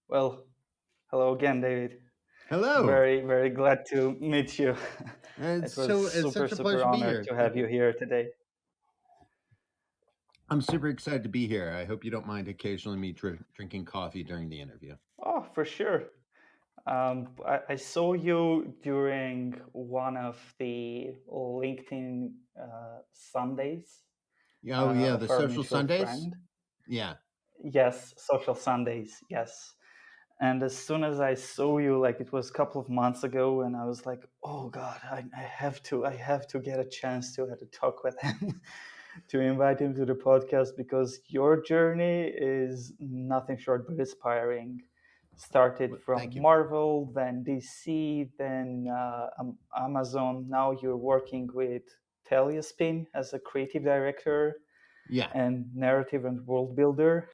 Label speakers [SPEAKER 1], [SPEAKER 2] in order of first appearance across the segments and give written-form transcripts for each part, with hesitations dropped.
[SPEAKER 1] Well, hello again, David.
[SPEAKER 2] Hello.
[SPEAKER 1] Very, very glad to meet you. It was
[SPEAKER 2] It's
[SPEAKER 1] super,
[SPEAKER 2] such a
[SPEAKER 1] super
[SPEAKER 2] pleasure to be
[SPEAKER 1] honored
[SPEAKER 2] here.
[SPEAKER 1] to have you here today.
[SPEAKER 2] I'm super excited to be here. I hope you don't mind occasionally me drinking coffee during the interview.
[SPEAKER 1] Oh, for sure. I saw you during one of the LinkedIn Sundays
[SPEAKER 2] Oh yeah, the
[SPEAKER 1] of our
[SPEAKER 2] social
[SPEAKER 1] mutual
[SPEAKER 2] Sundays.
[SPEAKER 1] friend.
[SPEAKER 2] Yeah.
[SPEAKER 1] Yes, social Sundays. Yes. And as soon as I saw you, like it was a couple of months ago, and I was like, "Oh God, I have to get a chance to have to talk with him, to invite him to the podcast because your journey is nothing short but inspiring. Started
[SPEAKER 2] Well,
[SPEAKER 1] from
[SPEAKER 2] thank you.
[SPEAKER 1] Marvel, then DC, then Amazon. Now you're working with Telespin as a creative director
[SPEAKER 2] Yeah.
[SPEAKER 1] and narrative and world builder.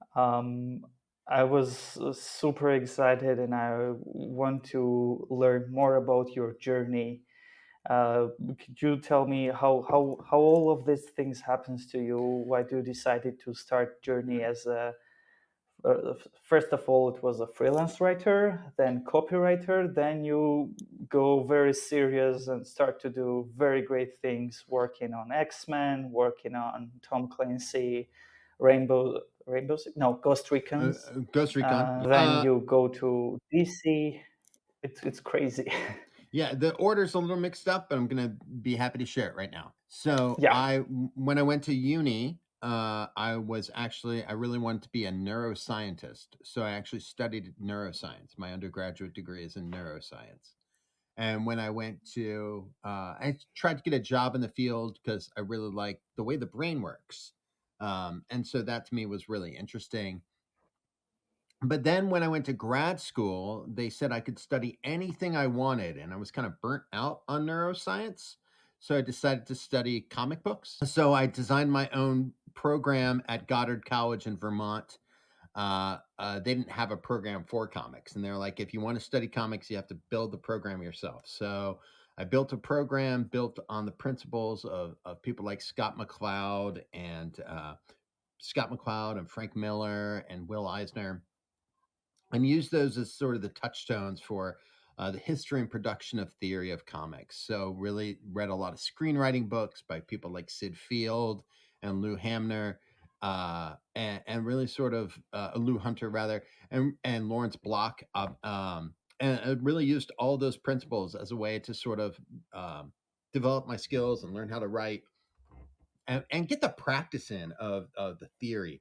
[SPEAKER 1] I was super excited and I want to learn more about your journey. Could you tell me how all of these things happens to you? Why do you decided to start journey as a first of all it was a freelance writer, then copywriter, then you go very serious and start to do very great things, working on X-Men, working on Tom Clancy, Ghost Recons.
[SPEAKER 2] Ghost Recon.
[SPEAKER 1] Then you go to DC. It's crazy.
[SPEAKER 2] Yeah, the order's a little mixed up, but I'm gonna be happy to share it right now. So
[SPEAKER 1] Yeah.
[SPEAKER 2] when I went to uni, I really wanted to be a neuroscientist. So I actually studied neuroscience. My undergraduate degree is in neuroscience. And when I went to, I tried to get a job in the field because I really like the way the brain works. And so that to me was really interesting. But then when I went to grad school, they said I could study anything I wanted. And I was kind of burnt out on neuroscience. So I decided to study comic books. So I designed my own program at Goddard College in Vermont. They didn't have a program for comics, and they're like, if you want to study comics, you have to build the program yourself. So I built a program built on the principles of people like Scott McCloud and Frank Miller and Will Eisner, and used those as sort of the touchstones for the history and production of theory of comics. So really read a lot of screenwriting books by people like Sid Field and Lou Hamner, and really sort of Lou Hunter rather, and Lawrence Block, and I really used all those principles as a way to sort of develop my skills and learn how to write and get the practice in of the theory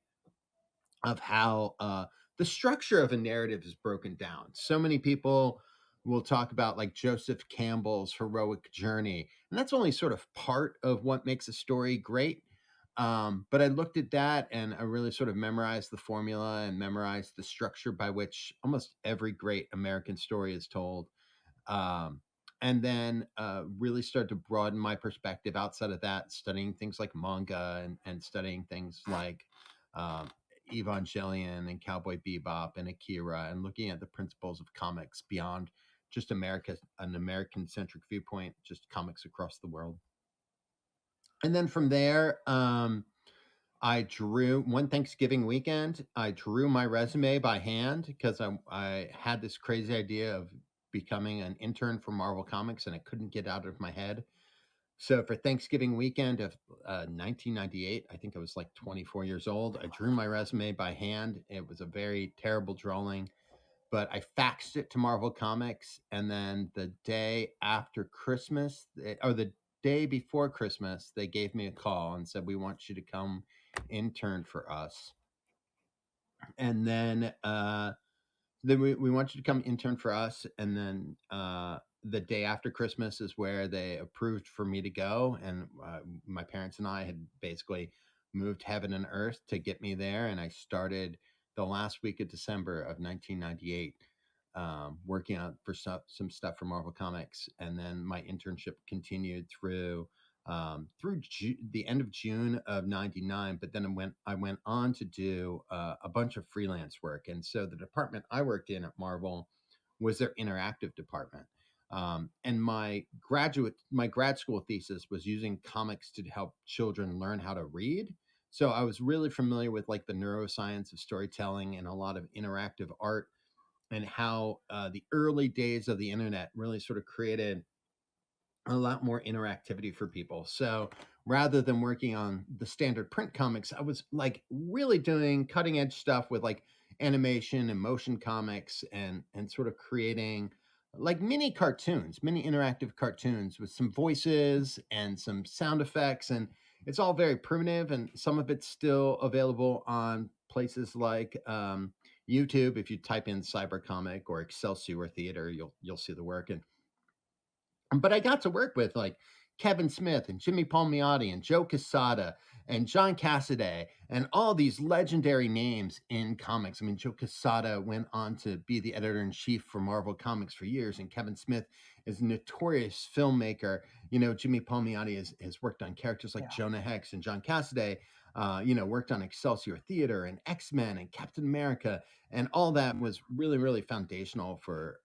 [SPEAKER 2] of how the structure of a narrative is broken down. So many people will talk about like Joseph Campbell's heroic journey, and that's only sort of part of what makes a story great. But I looked at that and I really sort of memorized the formula and memorized the structure by which almost every great American story is told. Um, and then really started to broaden my perspective outside of that, studying things like manga and studying things like um, Evangelion and Cowboy Bebop and Akira, and looking at the principles of comics beyond just America, an American centric viewpoint, just comics across the world. And then from there, I drew one Thanksgiving weekend. I drew my resume by hand because I had this crazy idea of becoming an intern for Marvel Comics and I couldn't get out of my head. So for Thanksgiving weekend of 1998, I think I was like 24 years old. I drew my resume by hand. It was a very terrible drawing, but I faxed it to Marvel Comics, and then the day after Christmas, or the day before Christmas, they gave me a call and said, "We want you to come intern for us." And then we want you to come intern for us, and then the day after Christmas is where they approved for me to go, and my parents and I had basically moved heaven and earth to get me there, and I started the last week of December of 1998, working on for some stuff for Marvel Comics, and then my internship continued through the end of June of '99. But then I went on to do a bunch of freelance work, and so the department I worked in at Marvel was their interactive department. And my grad school thesis was using comics to help children learn how to read. So I was really familiar with like the neuroscience of storytelling and a lot of interactive art and how the early days of the internet really sort of created a lot more interactivity for people. So rather than working on the standard print comics, I was like really doing cutting edge stuff with like animation and motion comics, and sort of creating like mini cartoons, mini interactive cartoons with some voices and some sound effects. And it's all very primitive, and some of it's still available on places like YouTube. If you type in cybercomic or Excelsior Theater, you'll see the work. But I got to work with like Kevin Smith and Jimmy Palmiotti and Joe Quesada and John Cassaday and all these legendary names in comics. I mean, Joe Quesada went on to be the editor in chief for Marvel Comics for years, and Kevin Smith is a notorious filmmaker. You know, Jimmy Palmiotti has worked on characters like
[SPEAKER 1] Yeah.
[SPEAKER 2] Jonah Hex, and John Cassaday, worked on Excelsior Theater and X-Men and Captain America, and all that was really, really foundational for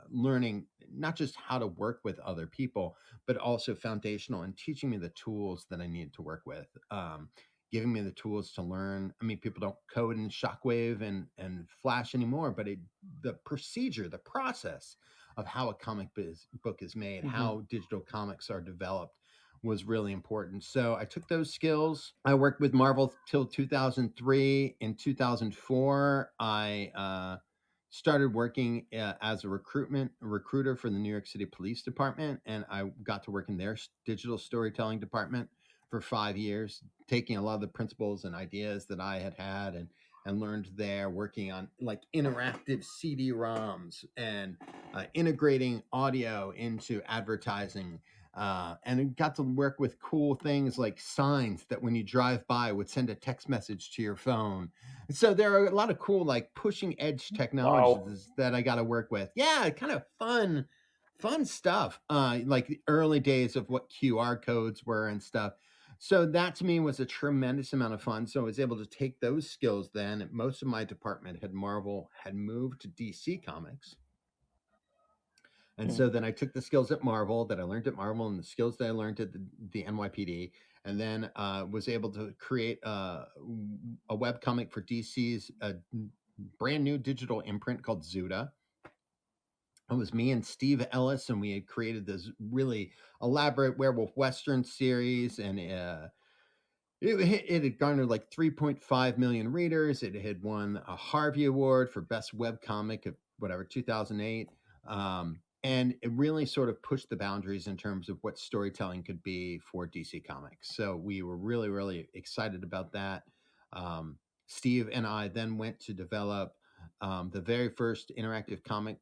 [SPEAKER 2] learning not just how to work with other people, but also foundational in teaching me the tools that I needed to work with. Giving me the tools to learn. I mean, people don't code in Shockwave and Flash anymore, but the procedure, the process of how a book is made,
[SPEAKER 1] Hmm.
[SPEAKER 2] how digital comics are developed, was really important. So I took those skills. I worked with Marvel till 2003. In 2004, I started working as a recruiter for the New York City Police Department, and I got to work in their digital storytelling department for 5 years, taking a lot of the principles and ideas that I had and learned there, working on like interactive CD-ROMs and integrating audio into advertising. And it got to work with cool things like signs that when you drive by would send a text message to your phone. So there are a lot of cool, like pushing edge
[SPEAKER 1] Wow.
[SPEAKER 2] technologies that I got to work with. Yeah, kind of fun stuff. Like the early days of what QR codes were and stuff. So that to me was a tremendous amount of fun. So I was able to take those skills then. Most of my department had Marvel had moved to DC Comics. And
[SPEAKER 1] Mm.
[SPEAKER 2] so then I took the skills at Marvel that I learned at Marvel and the skills that I learned at the NYPD, and then was able to create a web comic for DC's brand new digital imprint called Zuda. It was me and Steve Ellis, and we had created this really elaborate werewolf western series, and it had garnered like 3.5 million readers. It had won a Harvey Award for Best Web Comic of whatever 2008, and it really sort of pushed the boundaries in terms of what storytelling could be for DC Comics. So we were really, really excited about that. Um, Steve and I then went to develop the very first interactive comic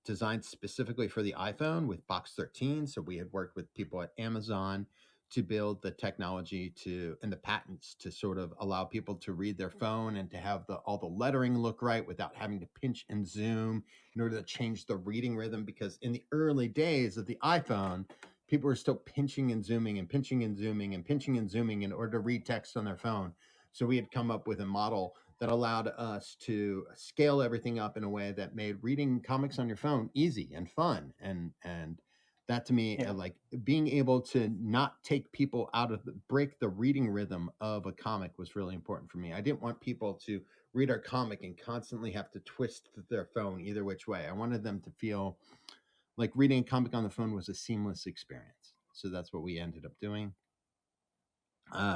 [SPEAKER 2] designed specifically for the iPhone with Box 13. So we had worked with people at Amazon to build the technology to and the patents to sort of allow people to read their phone and to have all the lettering look right without having to pinch and zoom in order to change the reading rhythm. Because in the early days of the iPhone, people were still pinching and zooming and pinching and zooming and pinching and zooming in order to read text on their phone. So we had come up with a model that allowed us to scale everything up in a way that made reading comics on your phone easy and fun. And that to me,
[SPEAKER 1] Yeah.
[SPEAKER 2] like being able to not take people out of break the reading rhythm of a comic was really important for me. I didn't want people to read our comic and constantly have to twist their phone either which way. I wanted them to feel like reading a comic on the phone was a seamless experience. So that's what we ended up doing.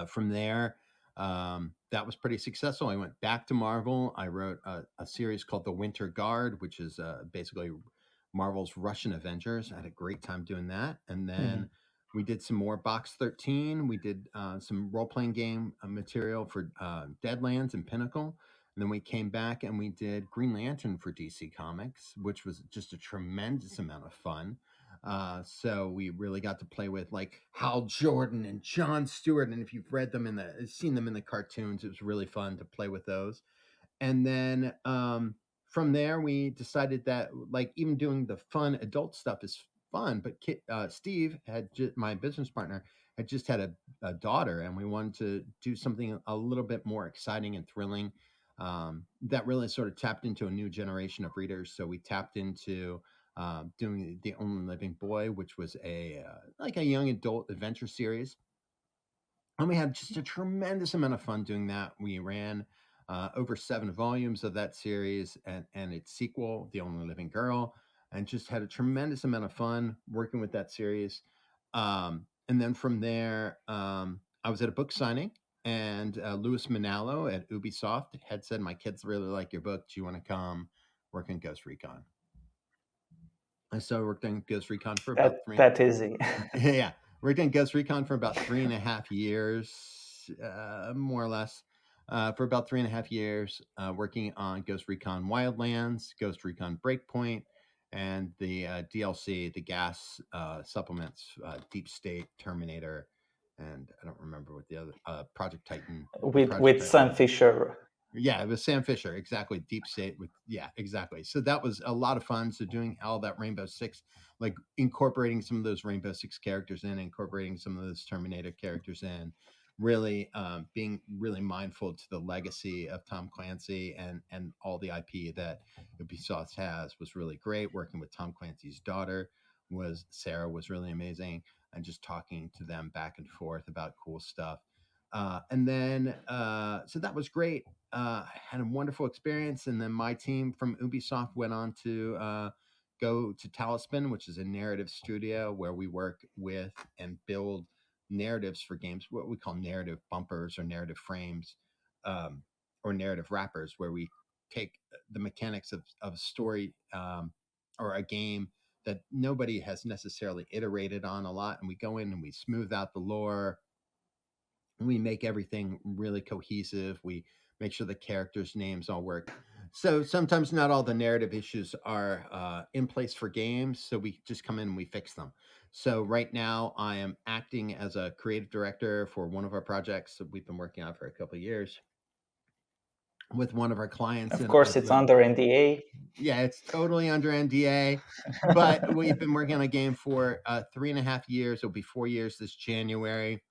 [SPEAKER 2] From there, that was pretty successful. I went back to Marvel. I wrote a series called The Winter Guard, which is basically Marvel's Russian Avengers. I had a great time doing that. And
[SPEAKER 1] Hmm.
[SPEAKER 2] then we did some more Box 13. We did some role playing game material for Deadlands and Pinnacle. And then we came back and we did Green Lantern for DC Comics, which was just a tremendous amount of fun. So we really got to play with like Hal Jordan and John Stewart, and if you've read them seen them in the cartoons, it was really fun to play with those. And then from there, we decided that like even doing the fun adult stuff is fun, but Steve my business partner had just had a daughter, and we wanted to do something a little bit more exciting and thrilling. That really sort of tapped into a new generation of readers. So we tapped into doing The Only Living Boy, which was a like a young adult adventure series, and we had just a tremendous amount of fun doing that. We ran over 7 volumes of that series and its sequel, The Only Living Girl, and just had a tremendous amount of fun working with that series. And then from there, I was at a book signing, and Louis Manalo at Ubisoft had said, "My kids really like your book. Do you want to come work on Ghost Recon?" And so I worked on Ghost Recon for about three.
[SPEAKER 1] That easy.
[SPEAKER 2] Yeah, worked on Ghost Recon for about 3.5 years, more or less. For about 3.5 years, working on Ghost Recon Wildlands, Ghost Recon Breakpoint, and the DLC, the gas supplements, Deep State, Terminator, and I don't remember what the other Project Titan, the Project
[SPEAKER 1] With
[SPEAKER 2] Titan
[SPEAKER 1] Sam
[SPEAKER 2] one.
[SPEAKER 1] Fisher.
[SPEAKER 2] Yeah, it was Sam Fisher, exactly. Deep State with yeah, exactly. So that was a lot of fun. So doing all that Rainbow Six, like incorporating some of those Rainbow Six characters in, incorporating some of those Terminator characters in, really being really mindful to the legacy of Tom Clancy and all the IP that Ubisoft has was really great. Working with Tom Clancy's daughter was Sarah was really amazing, and just talking to them back and forth about cool stuff. So that was great. Had a wonderful experience, and then my team from Ubisoft went on to go to Talisman, which is a narrative studio where we work with and build narratives for games, what we call narrative bumpers or narrative frames, or narrative wrappers, where we take the mechanics of a story, or a game that nobody has necessarily iterated on a lot, and we go in and we smooth out the lore, we make everything really cohesive. We make sure the characters' names all work. So sometimes not all the narrative issues are in place for games. So we just come in and we fix them. So right now, I am acting as a creative director for one of our projects that we've been working on for a couple of years with one of our clients.
[SPEAKER 1] Of
[SPEAKER 2] And
[SPEAKER 1] course,
[SPEAKER 2] as
[SPEAKER 1] it's
[SPEAKER 2] the
[SPEAKER 1] under NDA.
[SPEAKER 2] yeah, it's totally under NDA, but we've been working on a game for 3.5 years. It'll be 4 years this January.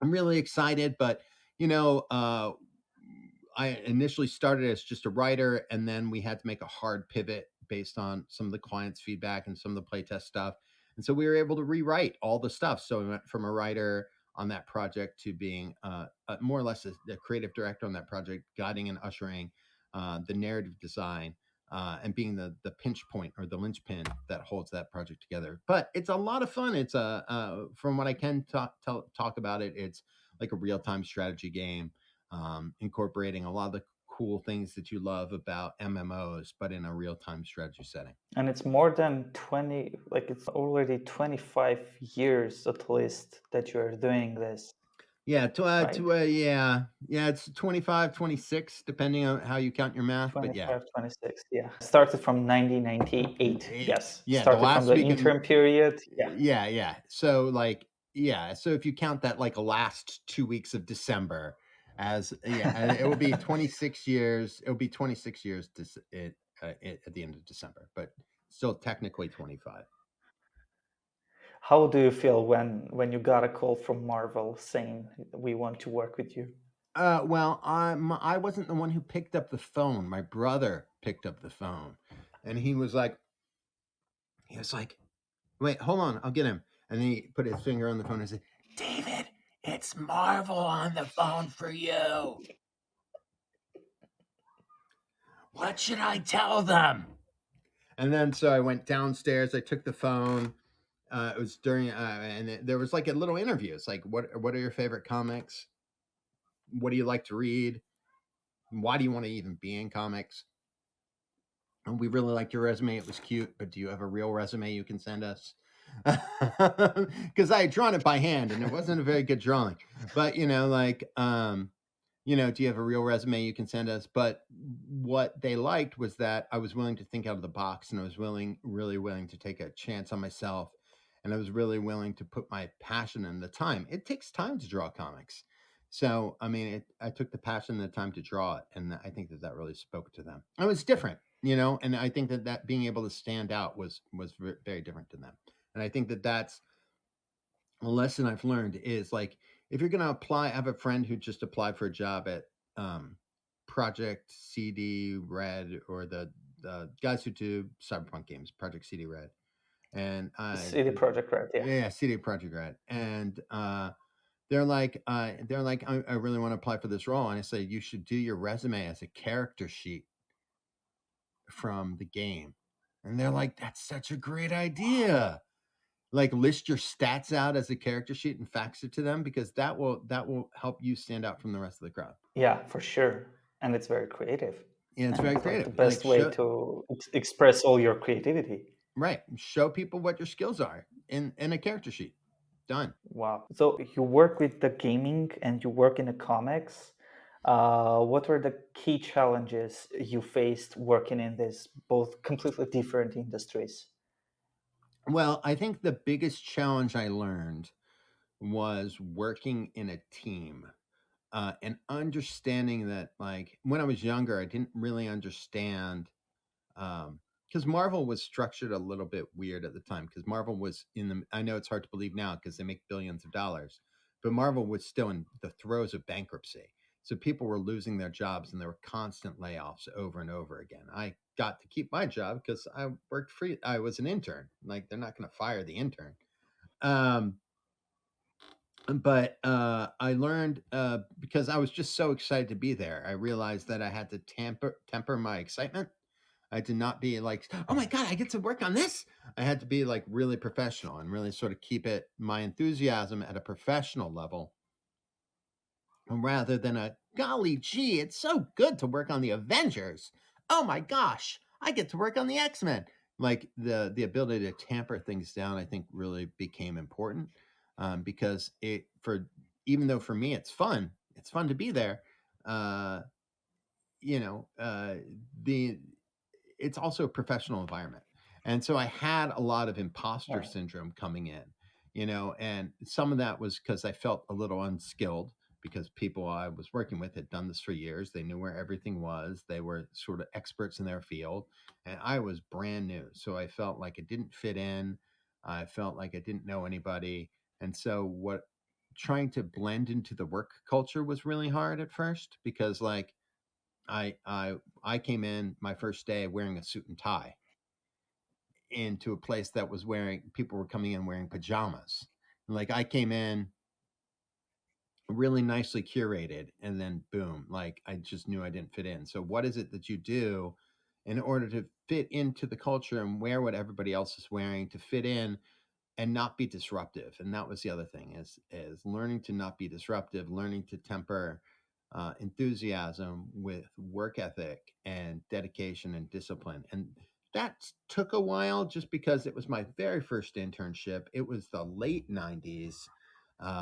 [SPEAKER 2] I'm really excited, but you know, I initially started as just a writer, and then we had to make a hard pivot based on some of the clients' feedback and some of the playtest stuff. And so we were able to rewrite all the stuff. So we went from a writer on that project to being more or less a creative director on that project, guiding and ushering the narrative design. And being the pinch point or the linchpin that holds that project together. But it's a lot of fun. It's from what I can talk about it, it's like a real time strategy game, incorporating a lot of the cool things that you love about MMOs, but in a real time strategy setting.
[SPEAKER 1] And it's more than 20, like it's already 25 years at least that you are doing this,
[SPEAKER 2] Yeah,
[SPEAKER 1] right?
[SPEAKER 2] yeah, it's 25, 26, depending on how you count your math. But yeah,
[SPEAKER 1] 25, 26. Yeah. Started from 1998.
[SPEAKER 2] eight.
[SPEAKER 1] Yes.
[SPEAKER 2] Yeah, the
[SPEAKER 1] Started from
[SPEAKER 2] last
[SPEAKER 1] the
[SPEAKER 2] week in
[SPEAKER 1] interim period. Yeah.
[SPEAKER 2] yeah. So like yeah, so if you count that like last 2 weeks of December as it will be 26 years. It will be 26 years at the end of December, but still technically 25.
[SPEAKER 1] How do you feel when you got a call from Marvel saying we want to work with you?
[SPEAKER 2] Well, I wasn't the one who picked up the phone. My brother picked up the phone, and he was like, "Wait, hold on, I'll get him." And then he put his finger on the phone and said, "David, it's Marvel on the phone for you. What should I tell them?" And then so I went downstairs. I took the phone. It was during, there was like a little interview. It's like, what are your favorite comics? What do you like to read? Why do you want to even be in comics? And we really liked your resume. It was cute, but do you have a real resume you can send us? Because I had drawn it by hand and it wasn't a very good drawing. But do you have a real resume you can send us? But what they liked was that I was willing to think out of the box, and I was really willing to take a chance on myself, and I was really willing to put my passion and the time. It takes time to draw comics. So, I mean, I took the passion and the time to draw it, and I think that really spoke to them. It was different, and I think that being able to stand out was very different to them. And I think that that's a lesson I've learned is like if you're going to apply, I have a friend who just applied for a job at Project CD Red, or the guys who do Cyberpunk games, Project CD Red, and
[SPEAKER 1] CD Project Red. Yeah.
[SPEAKER 2] yeah, CD Project Red, and I really want to apply for this role, and I say you should do your resume as a character sheet from the game, and they're like, that's such a great idea. Like list your stats out as a character sheet and fax it to them because that will help you stand out from the rest of the crowd.
[SPEAKER 1] Yeah, for sure. And it's very creative.
[SPEAKER 2] And it's
[SPEAKER 1] And
[SPEAKER 2] very
[SPEAKER 1] it's like the
[SPEAKER 2] creative. Like
[SPEAKER 1] best way
[SPEAKER 2] show
[SPEAKER 1] to express all your creativity.
[SPEAKER 2] right, show people what your skills are in a character sheet. Done.
[SPEAKER 1] Wow. So you work with the gaming and you work in the comics. What were the key challenges you faced working in this both completely different industries?
[SPEAKER 2] Well, I think the biggest challenge I learned was working in a team, and understanding that, like, when I was younger, I didn't really understand, because Marvel was structured a little bit weird at the time. Because Marvel was in the, I know it's hard to believe now because they make billions of dollars, but Marvel was still in the throes of bankruptcy. So people were losing their jobs and there were constant layoffs over and over again. I got to keep my job because I worked free. I was an intern. Like, they're not going to fire the intern. Um, but I learned, because I was just so excited to be there. I realized that I had to temper my excitement. I did not be like, oh my god, I get to work on this. I had to be like really professional and really sort of keep it my enthusiasm at a professional level, rather than a golly gee, it's so good to work on the Avengers. Oh my gosh, I get to work on the X-Men. Like the ability to tamper things down, I think really became important, because it for even though for me it's fun to be there. Uh, you know, the it's also a professional environment. And so I had a lot of imposter
[SPEAKER 1] Right.
[SPEAKER 2] syndrome coming in, and some of that was because I felt a little unskilled because people I was working with had done this for years. They knew where everything was. They were sort of experts in their field. And I was brand new. So I felt like it didn't fit in. I felt like I didn't know anybody. And so what trying to blend into the work culture was really hard at first because like I came in my first day wearing a suit and tie into a place that was wearing people were coming in wearing pajamas. Like I came in really nicely curated and then boom, like I just knew I didn't fit in. So what is it that you do in order to fit into the culture and wear what everybody else is wearing to fit in and not be disruptive? And that was the other thing is learning to not be disruptive, learning to temper enthusiasm with work ethic and dedication and discipline. And that took a while just because it was my very first internship. It was the late 90s.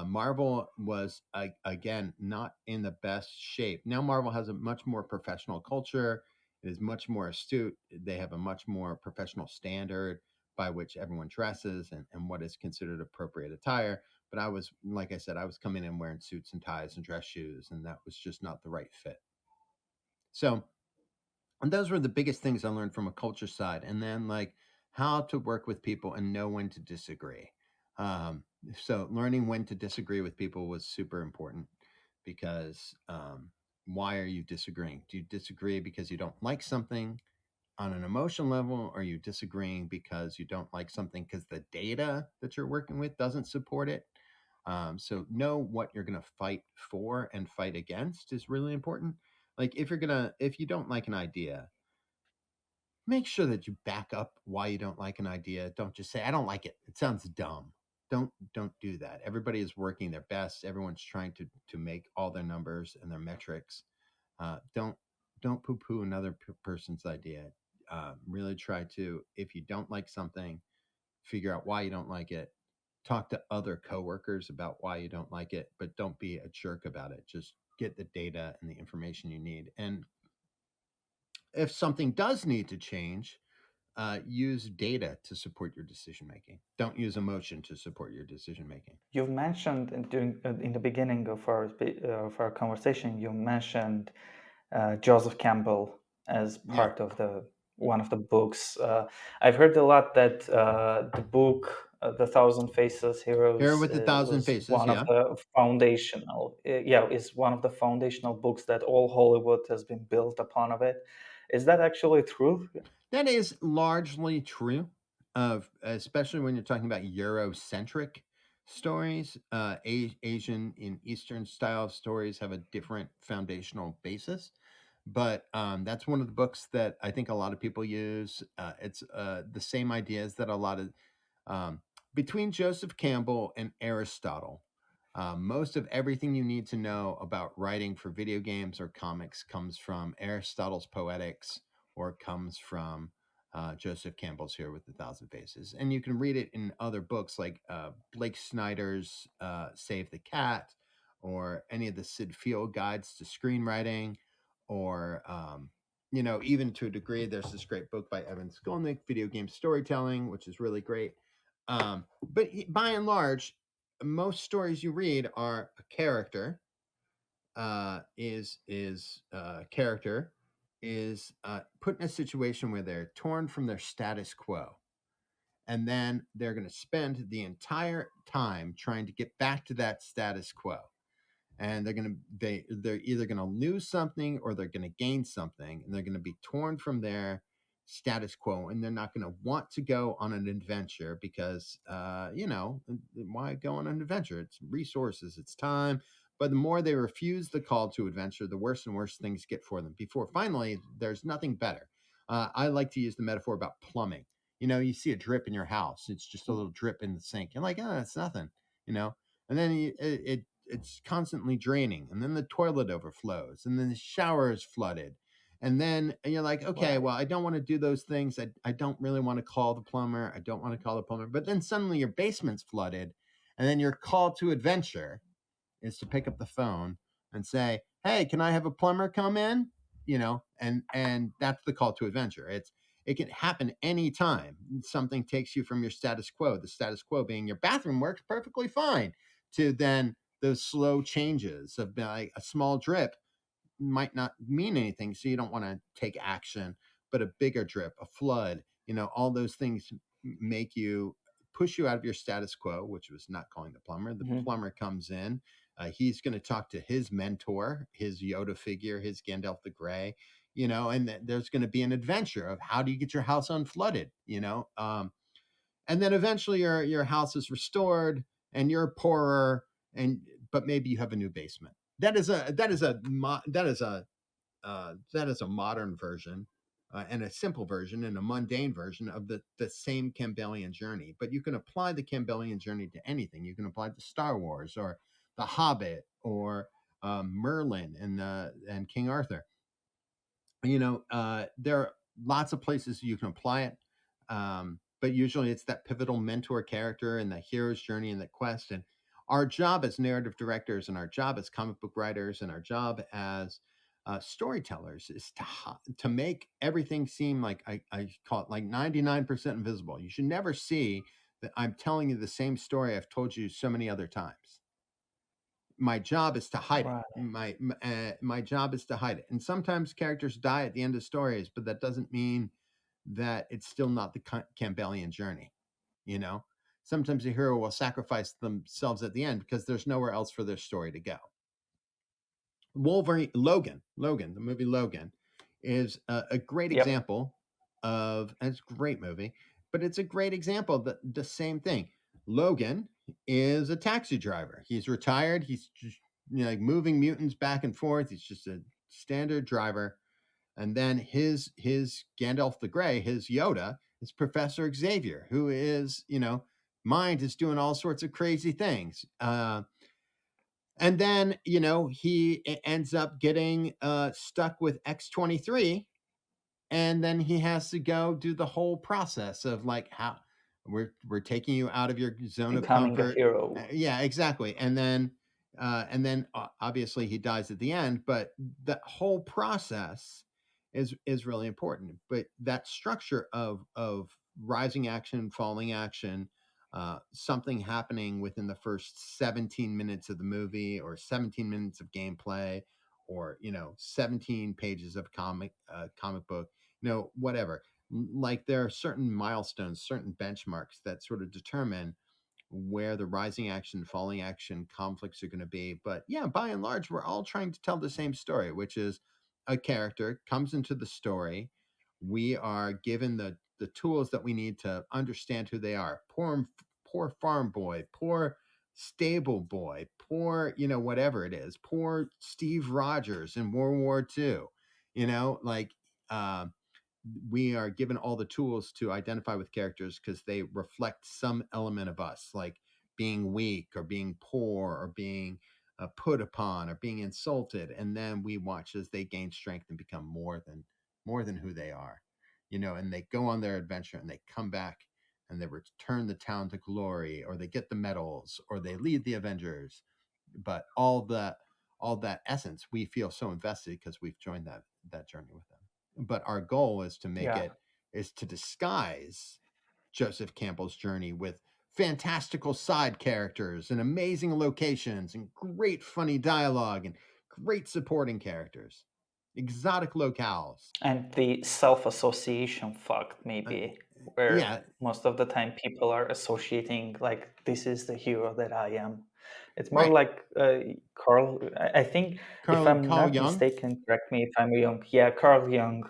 [SPEAKER 2] Marvel was, again, not in the best shape. Now Marvel has a much more professional culture. It is much more astute. They have a much more professional standard by which everyone dresses and what is considered appropriate attire. But I was, like I said, I was coming in wearing suits and ties and dress shoes, and that was just not the right fit. So, and those were the biggest things I learned from a culture side. And then, like, how to work with people and know when to disagree. Um, so, learning when to disagree with people was super important because why are you disagreeing? Do you disagree because you don't like something on an emotional level? Or are you disagreeing because you don't like something because the data that you're working with doesn't support it? So know what you're going to fight for and fight against is really important. Like if you don't like an idea, make sure that you back up why you don't like an idea. Don't just say I don't like it. It sounds dumb. Don't do that. Everybody is working their best. Everyone's trying to make all their numbers and their metrics. Don't poo poo another person's idea. Really try to, if you don't like something, figure out why you don't like it. Talk to other coworkers about why you don't like it, but don't be a jerk about it. Just get the data and the information you need. And if something does need to change, use data to support your decision making. Don't use emotion to support your decision making.
[SPEAKER 1] You've mentioned in the beginning of our conversation, you mentioned Joseph Campbell as
[SPEAKER 2] Yeah.
[SPEAKER 1] part of the one of the books. I've heard a lot that the book, The Thousand Faces
[SPEAKER 2] Hero
[SPEAKER 1] Heroes,
[SPEAKER 2] with a Thousand
[SPEAKER 1] was
[SPEAKER 2] Faces.
[SPEAKER 1] one of
[SPEAKER 2] Yeah.
[SPEAKER 1] the foundational. Yeah, is one of the foundational books that all Hollywood has been built upon of it. Is that actually true?
[SPEAKER 2] That is largely true, of especially when you're talking about Eurocentric. stories. Asian and Eastern style stories have a different foundational basis, but that's one of the books that I think a lot of people use. It's the same ideas that a lot of um, between Joseph Campbell and Aristotle. Most of everything you need to know about writing for video games or comics comes from Aristotle's Poetics or comes from Joseph Campbell's Here with a Thousand Faces. And you can read it in other books like Blake Snyder's Save the Cat or any of the Sid Field guides to screenwriting or even to a degree, there's this great book by Evan Skolnick, Video Game Storytelling, which is really great. But by and large, most stories you read are a character character is put in a situation where they're torn from their status quo, and then they're going to spend the entire time trying to get back to that status quo, and they're either going to lose something or they're going to gain something, and they're going to be torn from their status quo, and they're not going to want to go on an adventure because why go on an adventure? It's resources, it's time. But the more they refuse the call to adventure, the worse and worse things get for them, before finally there's nothing better. I like to use the metaphor about plumbing. You see a drip in your house, it's just a little drip in the sink, you're like, oh, that's nothing. And then it's constantly draining, and then the toilet overflows, and then the shower is flooded, and then you're like, okay,
[SPEAKER 1] Right.
[SPEAKER 2] well, I don't want to do those things. I don't really want to call the plumber. I don't want to call the plumber. But then suddenly your basement's flooded, and then your call to adventure is to pick up the phone and say, hey, can I have a plumber come in? And that's the call to adventure. It can happen anytime something takes you from your status quo, the status quo being your bathroom works perfectly fine, to then those slow changes of like a small drip might not mean anything, so you don't want to take action. But a bigger drip, a flood, all those things make you push you out of your status quo, which was not calling the plumber. The
[SPEAKER 1] Hmm.
[SPEAKER 2] plumber comes in. He's going to talk to his mentor, his Yoda figure, his Gandalf the Grey, and there's going to be an adventure of how do you get your house unflooded, and then eventually your house is restored and you're poorer, but maybe you have a new basement. That is a modern version, and a simple version and a mundane version of the same Campbellian journey. But you can apply the Campbellian journey to anything. You can apply it to Star Wars or The Hobbit or Merlin and King Arthur. There are lots of places you can apply it, but usually it's that pivotal mentor character and the hero's journey and the quest. And our job as narrative directors, and our job as comic book writers, and our job as storytellers is to make everything seem like I call it like 99% invisible. You should never see that I'm telling you the same story I've told you so many other times. My job is to hide it.
[SPEAKER 1] Right.
[SPEAKER 2] My job is to hide it. And sometimes characters die at the end of stories, but that doesn't mean that it's still not the Campbellian journey. You know, sometimes a hero will sacrifice themselves at the end because there's nowhere else for their story to go. Logan, the movie Logan, is a great
[SPEAKER 1] Yep.
[SPEAKER 2] example and it's a great movie, but it's a great example that the same thing. Logan is a taxi driver. He's retired. He's just like moving mutants back and forth. He's just a standard driver. And then his Gandalf the Grey, his Yoda, is Professor Xavier, who is mind is doing all sorts of crazy things. And then he ends up getting stuck with X-23, and then he has to go do the whole process of like how we're taking you out of your zone of
[SPEAKER 1] Becoming a
[SPEAKER 2] comfort.
[SPEAKER 1] hero.
[SPEAKER 2] Yeah, exactly. And then obviously he dies at the end, but the whole process is really important. But that structure of rising action, falling action, something happening within the first 17 minutes of the movie or 17 minutes of gameplay or 17 pages of comic book, whatever. Like there are certain milestones, certain benchmarks that sort of determine where the rising action, falling action conflicts are going to be. But yeah, by and large, we're all trying to tell the same story, which is a character comes into the story. We are given the tools that we need to understand who they are. Poor farm boy, poor Stable Boy, poor, whatever it is, poor Steve Rogers in World War II. Like, uh, we are given all the tools to identify with characters because they reflect some element of us, like being weak or being poor or being put upon or being insulted, and then we watch as they gain strength and become more than who they are, and they go on their adventure and they come back and they return the town to glory, or they get the medals, or they lead the Avengers. But all that essence, we feel so invested because we've joined that journey with them. But our goal
[SPEAKER 1] Yeah.
[SPEAKER 2] is to disguise Joseph Campbell's journey with fantastical side characters and amazing locations and great funny dialogue and great supporting characters, exotic locales.
[SPEAKER 1] And the self-association fact,
[SPEAKER 2] Uh,
[SPEAKER 1] maybe, where
[SPEAKER 2] yeah,
[SPEAKER 1] most of the time people are associating like this is the hero that I am. It's more
[SPEAKER 2] right.
[SPEAKER 1] like Carl. I think, if I'm
[SPEAKER 2] Carl
[SPEAKER 1] not
[SPEAKER 2] Jung.
[SPEAKER 1] mistaken, correct me if I'm wrong. Yeah, Carl Jung.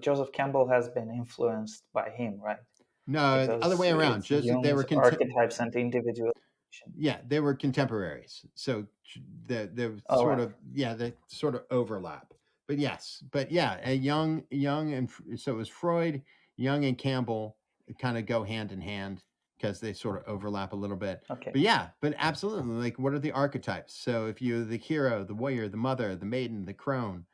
[SPEAKER 1] Joseph Campbell has been influenced by him, right?
[SPEAKER 2] No, the other
[SPEAKER 1] Because
[SPEAKER 2] way around.
[SPEAKER 1] it's
[SPEAKER 2] Joseph, they
[SPEAKER 1] Jung's
[SPEAKER 2] were
[SPEAKER 1] archetypes and individuation.
[SPEAKER 2] yeah, they were contemporaries. So they're
[SPEAKER 1] All
[SPEAKER 2] sort
[SPEAKER 1] right.
[SPEAKER 2] of, yeah, they sort of overlap. But yes, but yeah, a Young, and so it was Freud, Young, and Campbell kind of go hand in hand because they sort of overlap a little bit.
[SPEAKER 1] Okay.
[SPEAKER 2] But yeah, but absolutely, like, what are the archetypes? So if you're the hero, the warrior, the mother, the maiden, the crone,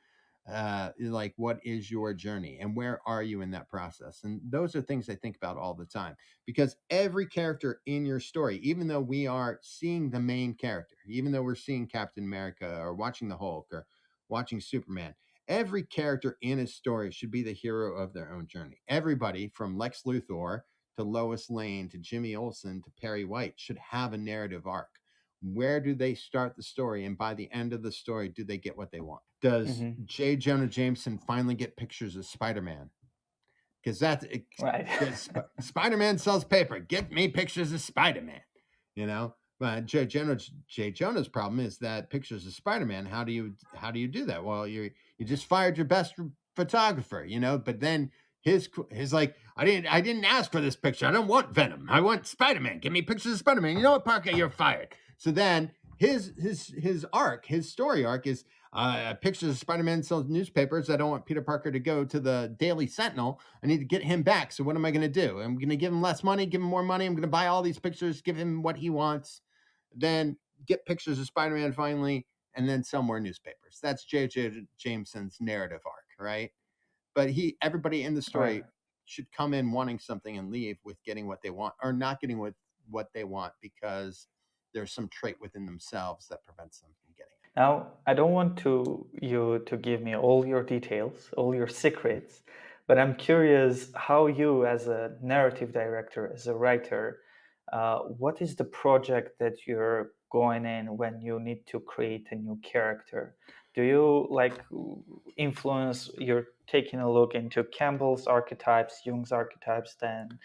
[SPEAKER 2] like, what is your journey and where are you in that process? And those are things I think about all the time, because every character in your story, even though we are seeing the main character, even though we're seeing Captain America or watching the Hulk or watching Superman, every character in a story should be the hero of their own journey. Everybody from Lex Luthor to Lois Lane to Jimmy Olsen to Perry White should have a narrative arc. Where do they start the story, and by the end of the story, do they get what they want? Does
[SPEAKER 1] Hmm.
[SPEAKER 2] J. Jonah Jameson finally get pictures of Spider-Man? Because that's
[SPEAKER 1] Right.
[SPEAKER 2] because Spider-Man sells paper. Get me pictures of Spider-Man. You know, but J. Jonah's problem is that pictures of Spider-Man. How do you do that? Well, you just fired your best photographer. But then his like, I didn't ask for this picture. I don't want Venom. I want Spider-Man. Give me pictures of Spider-Man. You know what, Parker? You're fired. So then his story arc is pictures of Spider-Man sells newspapers. I don't want Peter Parker to go to the Daily Sentinel. I need to get him back. So what am I going to do? I'm going to give him less money, give him more money. I'm going to buy all these pictures, give him what he wants, then get pictures of Spider-Man finally, and then sell more newspapers. That's J.J. Jameson's narrative arc, right? But everybody in the
[SPEAKER 1] Right.
[SPEAKER 2] story should come in wanting something and leave with getting what they want, or not getting what they want because there's some trait within themselves that prevents them from getting it.
[SPEAKER 1] Now, I don't want you to give me all your details, all your secrets, but I'm curious how you, as a narrative director, as a writer, what is the project that you're going in when you need to create a new character? Do you like influence? You're taking a look into Campbell's archetypes, Jung's archetypes, then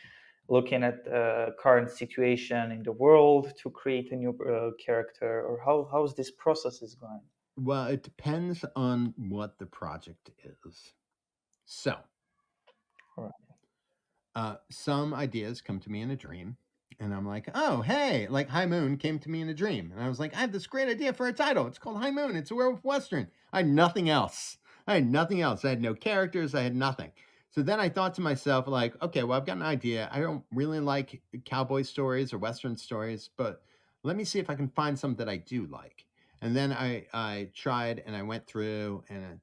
[SPEAKER 1] looking at the current situation in the world to create a new character, or how's this process is going?
[SPEAKER 2] Well, it depends on what the project is. So,
[SPEAKER 1] All right.
[SPEAKER 2] some ideas come to me in a dream, and I'm like, oh, hey, like High Moon came to me in a dream. And I was like, I have this great idea for a title. It's called High Moon. It's a werewolf Western. I had nothing else. I had nothing else. I had no characters. I had nothing. So then I thought to myself, like, okay, well, I've got an idea. I don't really like cowboy stories or Western stories, but let me see if I can find some that I do like. And then I tried and I went through and I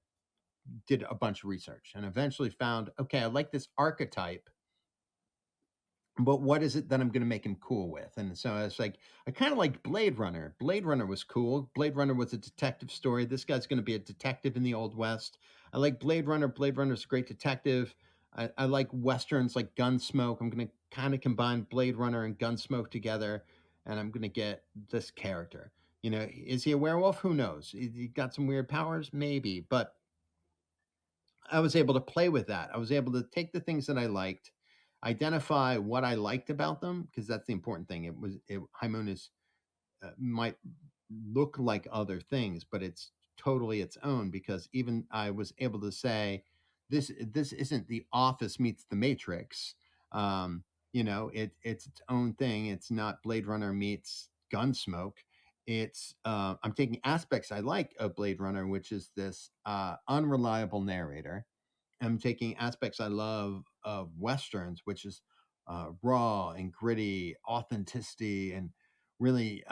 [SPEAKER 2] did a bunch of research and eventually found, okay, I like this archetype, but what is it that I'm going to make him cool with? And so it's like, I kind of like Blade Runner. Blade Runner was cool. Blade Runner was a detective story. This guy's going to be a detective in the Old West. I like Blade Runner. Blade Runner's a great detective. I like Westerns like Gunsmoke. I'm going to kind of combine Blade Runner and Gunsmoke together, and I'm going to get this character. Is he a werewolf? Who knows? He got some weird powers? Maybe. But I was able to play with that. I was able to take the things that I liked, identify what I liked about them, because that's the important thing. High Moon might look like other things, but it's totally its own, because even I was able to say this isn't The Office meets The Matrix. It's its own thing. It's not Blade Runner meets Gunsmoke. I'm taking aspects I like of Blade Runner, which is this unreliable narrator. I'm taking aspects I love of westerns, which is raw and gritty, authenticity, and really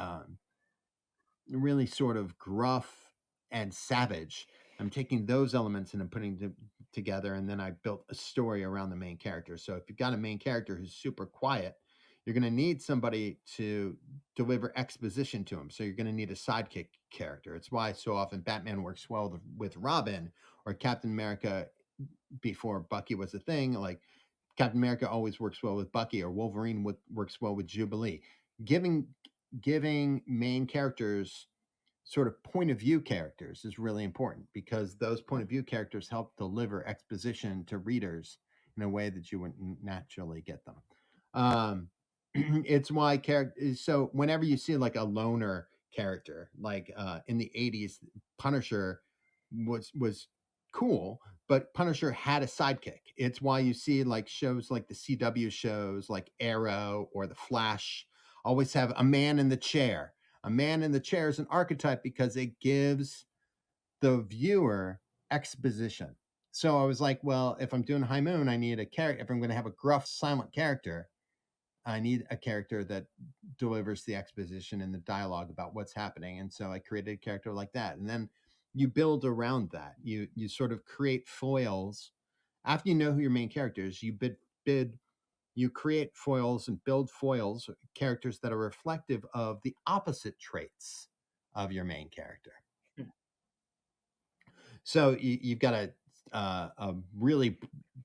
[SPEAKER 2] really sort of gruff and savage. I'm taking those elements and I'm putting them together, and then I built a story around the main character. So if you've got a main character who's super quiet, you're going to need somebody to deliver exposition to him. So you're going to need a sidekick character. It's why so often Batman works well with Robin, or Captain America before Bucky was a thing. Like Captain America always works well with Bucky, or Wolverine works well with Jubilee. Giving main characters sort of point of view characters is really important, because those point of view characters help deliver exposition to readers in a way that you wouldn't naturally get them. It's why so whenever you see like a loner character, like in the 80s, Punisher was cool, but Punisher had a sidekick. It's why you see like shows like the CW shows like Arrow or the Flash always have a man in the chair. A man in the chair is an archetype because it gives the viewer exposition. So I was like, well, if I'm doing High Moon, I need a character. If I'm going to have a gruff, silent character, I need a character that delivers the exposition and the dialogue about what's happening. And so I created a character like that. And then you build around that. You sort of create foils. After you know who your main character is, you create foils and build foils, characters that are reflective of the opposite traits of your main character. So you've got a really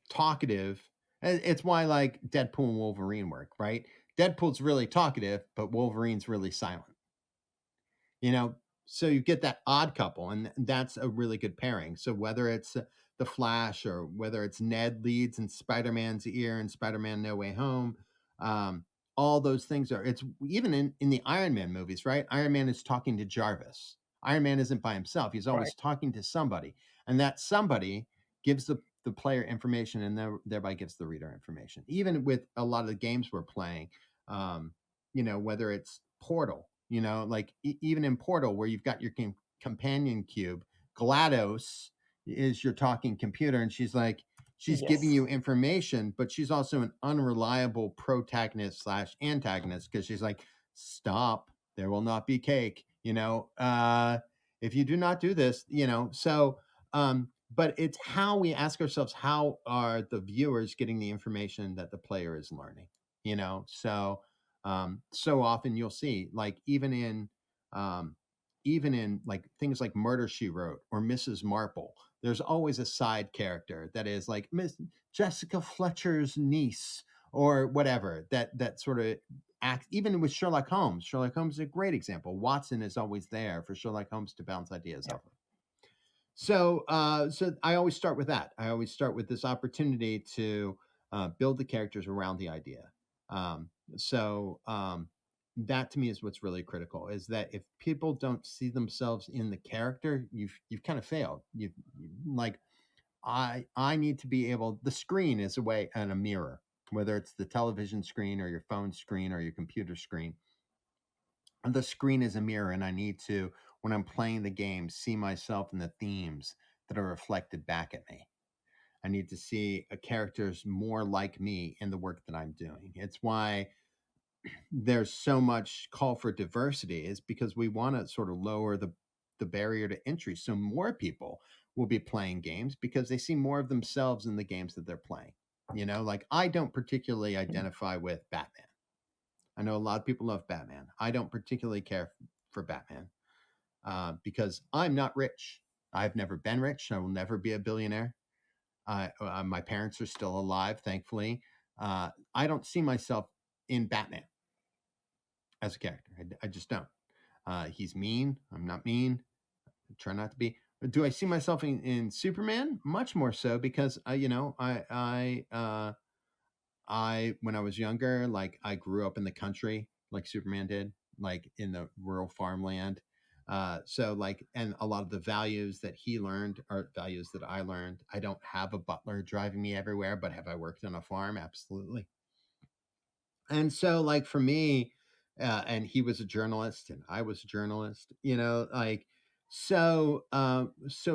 [SPEAKER 2] talkative. It's why like Deadpool and Wolverine work, right? Deadpool's really talkative, but Wolverine's really silent. You know, so you get that odd couple, and that's a really good pairing. So whether it's the Flash, or whether it's Ned Leeds in Spider-Man's ear and Spider-Man No Way Home, um, all those things are. It's even in the Iron Man movies, right? Iron Man is talking to Jarvis. Iron Man isn't by himself; he's
[SPEAKER 1] Right.
[SPEAKER 2] always talking to somebody, and that somebody gives the player information, and thereby gives the reader information. Even with a lot of the games we're playing, um, whether it's Portal, like even in Portal, where you've got your companion cube, GLaDOS is your talking computer, and she's giving
[SPEAKER 1] Yes.
[SPEAKER 2] you information, but she's also an unreliable protagonist slash antagonist, because she's like, stop, there will not be cake, if you do not do this, but it's how we ask ourselves, how are the viewers getting the information that the player is learning, so so often you'll see, like um, even in like things like Murder She Wrote or Mrs. Marple, there's always a side character that is like Miss Jessica Fletcher's niece or whatever, that sort of act. Even with Sherlock Holmes, Sherlock Holmes is a great example. Watson is always there for Sherlock Holmes to bounce ideas
[SPEAKER 1] Yeah.
[SPEAKER 2] off of. So I always start with that. I always start with this opportunity to build the characters around the idea. Um, so that to me is what's really critical. Is that if people don't see themselves in the character, you've kind of failed. Like I need to be able. The screen is a way, and a mirror, whether it's the television screen or your phone screen or your computer screen. The screen is a mirror, and I need to, when I'm playing the game, see myself in the themes that are reflected back at me. I need to see a characters more like me in the work that I'm doing. It's why there's so much call for diversity, is because we want to sort of lower the barrier to entry, so more people will be playing games because they see more of themselves in the games that they're playing. Like I don't particularly identify with Batman. I know a lot of people love Batman. I don't particularly care for Batman because I'm not rich. I've never been rich. I will never be a billionaire. My parents are still alive, thankfully. I don't see myself in Batman as a character. I just don't. He's mean. I'm not mean. I try not to be. Do I see myself in Superman? Much more so, because I when I was younger, like I grew up in the country, like Superman did, like in the rural farmland. So like, and a lot of the values that he learned are values that I learned. I don't have a butler driving me everywhere, but have I worked on a farm? Absolutely. And so like for me, And he was a journalist, and I was a journalist. You know, like so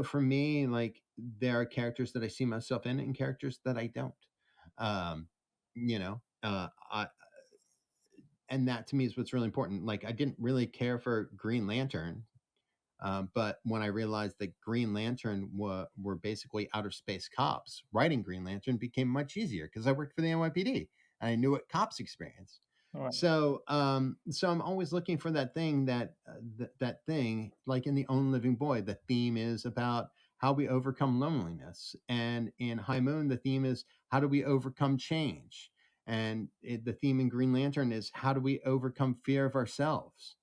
[SPEAKER 2] for me, like there are characters that I see myself in, and characters that I don't. Um, you know, and that to me is what's really important. Like I didn't really care for Green Lantern, but when I realized that Green Lantern were basically outer space cops, writing Green Lantern became much easier because I worked for the NYPD and I knew what cops experienced.
[SPEAKER 1] Right.
[SPEAKER 2] So I'm always looking for that thing that thing, like in the Own Living Boy. The theme is about how we overcome loneliness, and in High Moon, the theme is how do we overcome change, and the theme in Green Lantern is how do we overcome fear of ourselves.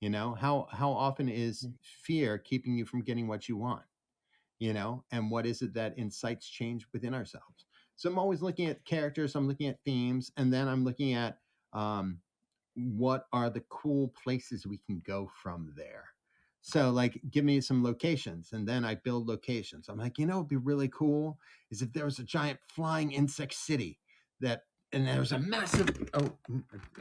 [SPEAKER 2] You know, how often is fear keeping you from getting what you want? You know, and what is it that incites change within ourselves? So I'm always looking at characters, I'm looking at themes, and then I'm looking at um, what are the cool places we can go from there. So, like, give me some locations, and then I build locations. I'm like, you know, it'd be really cool is if there was a giant flying insect city that, and there was a massive. Oh,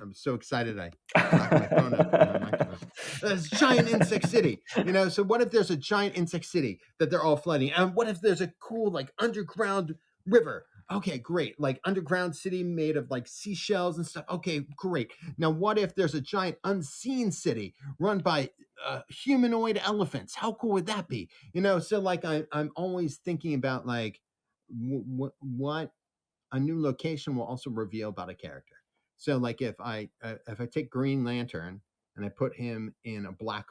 [SPEAKER 2] I'm so excited! I knocked my phone up on my microphone. There's a giant insect city, you know. So, what if there's a giant insect city that they're all flooding? And what if there's a cool, like, underground river? Okay, great. Like underground city made of like seashells and stuff. Okay, great. Now, what if there's a giant unseen city run by humanoid elephants? How cool would that be? You know, so like I'm always thinking about like what a new location will also reveal about a character. So, like if I take Green Lantern and I put him in a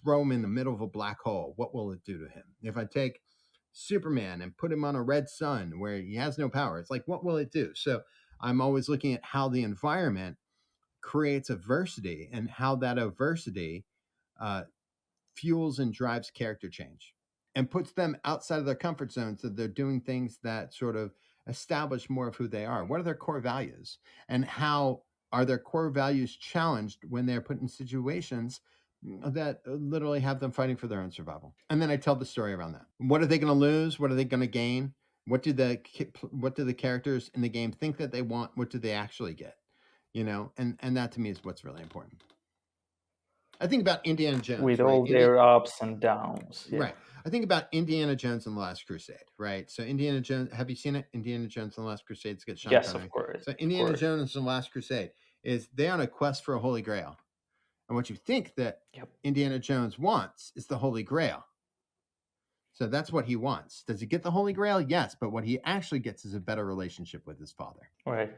[SPEAKER 2] throw him in the middle of a black hole, what will it do to him? If I take Superman and put him on a red sun where he has no power, it's like what will it do? So, I'm always looking at how the environment creates adversity and how that adversity uh, fuels and drives character change and puts them outside of their comfort zone so they're doing things that sort of establish more of who they are. What are their core values? And how are their core values challenged when they're put in situations that literally have them fighting for their own survival? And then I tell the story around that. What are they going to lose? What are they going to gain? What do the characters in the game think that they want? What do they actually get? You know, and that to me is what's really important. I think about Indiana
[SPEAKER 1] With
[SPEAKER 2] Jones, right?
[SPEAKER 1] all their ups and downs. Yeah.
[SPEAKER 2] Right. I think about Indiana Jones and the Last Crusade, right? So Indiana Jones, have you seen it? Indiana Jones and the Last Crusade. It's got Sean
[SPEAKER 1] Yes, of
[SPEAKER 2] Connery.
[SPEAKER 1] course.
[SPEAKER 2] So
[SPEAKER 1] Of
[SPEAKER 2] Indiana
[SPEAKER 1] course.
[SPEAKER 2] Jones and the Last Crusade is they're on a quest for a Holy Grail. And what you think that
[SPEAKER 1] Yep.
[SPEAKER 2] Indiana Jones wants is the Holy Grail. So that's what he wants. Does he get the Holy Grail? Yes, but what he actually gets is a better relationship with his father.
[SPEAKER 1] Right.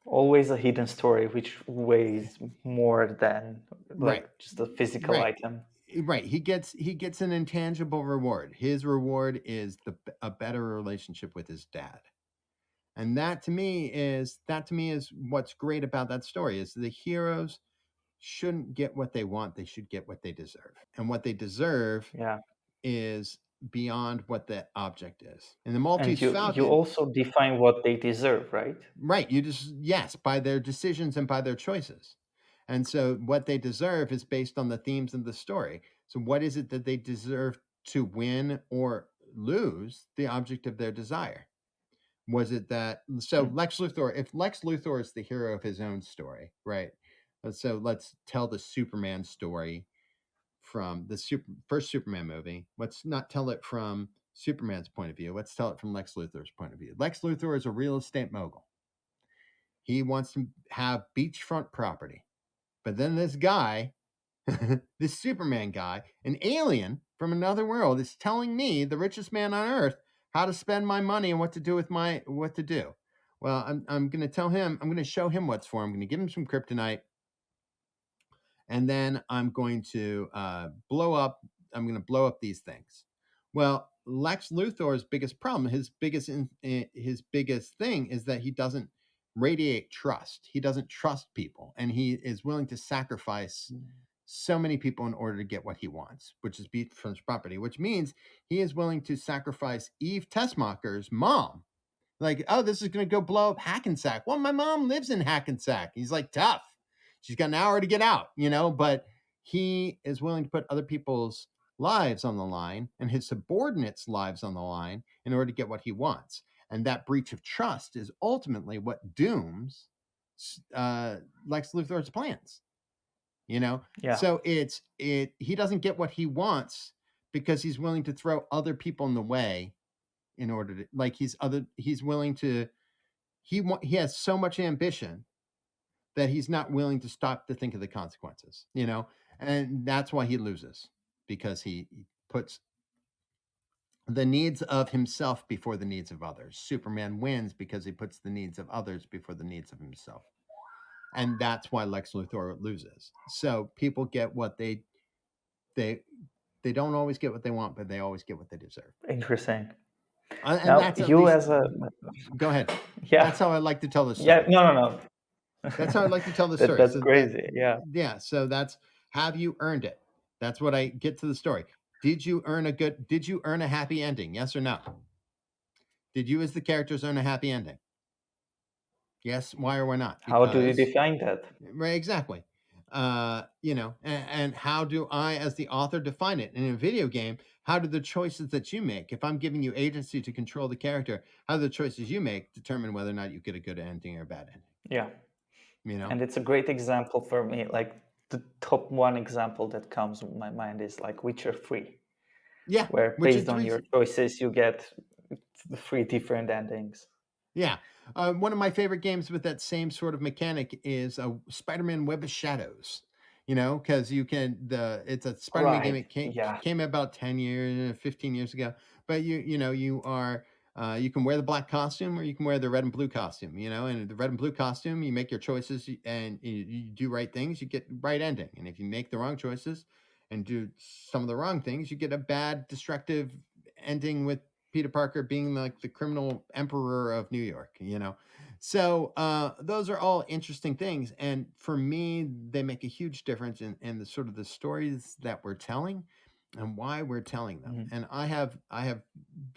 [SPEAKER 1] Always a hidden story which weighs more than
[SPEAKER 2] Right.
[SPEAKER 1] like just a physical
[SPEAKER 2] Right.
[SPEAKER 1] item.
[SPEAKER 2] Right. He gets an intangible reward. His reward is a better relationship with his dad. And that to me is what's great about that story is the heroes shouldn't get what they want, they should get what they deserve. And what they deserve
[SPEAKER 1] Yeah.
[SPEAKER 2] is beyond what the object is. In the
[SPEAKER 1] And
[SPEAKER 2] Maltese
[SPEAKER 1] you
[SPEAKER 2] Falcon,
[SPEAKER 1] also define what they deserve, right?
[SPEAKER 2] right, you just yes, by their decisions and by their choices. And so what they deserve is based on the themes of the story. So what is it that they deserve to win or lose the object of their desire? Was it that so
[SPEAKER 1] Hmm.
[SPEAKER 2] Lex Luthor, if Lex Luthor is the hero of his own story, right? So let's tell the Superman story from the first Superman movie. Let's not tell it from Superman's point of view. Let's tell it from Lex Luthor's point of view. Lex Luthor is a real estate mogul. He wants to have beachfront property. But then this guy, this Superman guy, an alien from another world, is telling me, the richest man on earth, how to spend my money and what to do. Well, I'm going to tell him, I'm going to show him what's for. I'm going to give him some kryptonite, and then I'm going to blow up. I'm going to blow up these things. Well, Lex Luthor's biggest problem, his biggest thing, is that he doesn't radiate trust. He doesn't trust people, and he is willing to sacrifice so many people in order to get what he wants, which is beachfront property. Which means he is willing to sacrifice Eve Tessmacher's mom. Like, oh, this is going to go blow up Hackensack. Well, my mom lives in Hackensack. He's like, tough. She's got an hour to get out, but he is willing to put other people's lives on the line and his subordinates' lives on the line in order to get what he wants. And that breach of trust is ultimately what dooms Lex Luthor's plans. You know,
[SPEAKER 1] Yeah.
[SPEAKER 2] so he doesn't get what he wants because he's willing to throw other people in the way in order to like he's willing to he has so much ambition that he's not willing to stop to think of the consequences, you know, and that's why he loses because he puts the needs of himself before the needs of others. Superman wins because he puts the needs of others before the needs of himself. And that's why Lex Luthor loses. So people get what they they don't always get what they want, but they always get what they deserve.
[SPEAKER 1] Interesting.
[SPEAKER 2] And
[SPEAKER 1] Now
[SPEAKER 2] that's at
[SPEAKER 1] you
[SPEAKER 2] least
[SPEAKER 1] as a
[SPEAKER 2] go ahead.
[SPEAKER 1] yeah
[SPEAKER 2] That's how I like to tell the
[SPEAKER 1] yeah
[SPEAKER 2] story.
[SPEAKER 1] no no
[SPEAKER 2] That's how I
[SPEAKER 1] no
[SPEAKER 2] like to tell the
[SPEAKER 1] that
[SPEAKER 2] story.
[SPEAKER 1] that's
[SPEAKER 2] So that
[SPEAKER 1] crazy. Yeah.
[SPEAKER 2] yeah, so that's have you earned it? That's what I get to the story. Did you earn a happy ending? Yes or no? Did you as the characters earn a happy ending? Yes, why or why not?
[SPEAKER 1] How do you
[SPEAKER 2] Because
[SPEAKER 1] define that?
[SPEAKER 2] right, exactly. You know, and how do I, as the author, define it? In a video game, how do the choices that you make, if I'm giving you agency to control the character, how do the choices you make determine whether or not you get a good ending or a bad ending?
[SPEAKER 1] Yeah.
[SPEAKER 2] You know?
[SPEAKER 1] And it's a great example for me. Like the top one example that comes to my mind is like Witcher 3,
[SPEAKER 2] Yeah,
[SPEAKER 1] where
[SPEAKER 2] Witcher
[SPEAKER 1] based on
[SPEAKER 2] 3.
[SPEAKER 1] your choices you get three different endings.
[SPEAKER 2] Yeah. One of my favorite games with that same sort of mechanic is Spider-Man Web of Shadows. You know, because you can it's a Spider-Man game.
[SPEAKER 1] Right.
[SPEAKER 2] It
[SPEAKER 1] Yeah.
[SPEAKER 2] came out about 10 years, 15 years ago. But you know you are you can wear the black costume or you can wear the red and blue costume. You know, and the red and blue costume, you make your choices and you do right things, you get right ending. And if you make the wrong choices and do some of the wrong things, you get a bad, destructive ending with Peter Parker being like the criminal emperor of New York, you know. So those are all interesting things, and for me, they make a huge difference in the sort of the stories that we're telling and why we're telling them.
[SPEAKER 1] Mhm.
[SPEAKER 2] And I have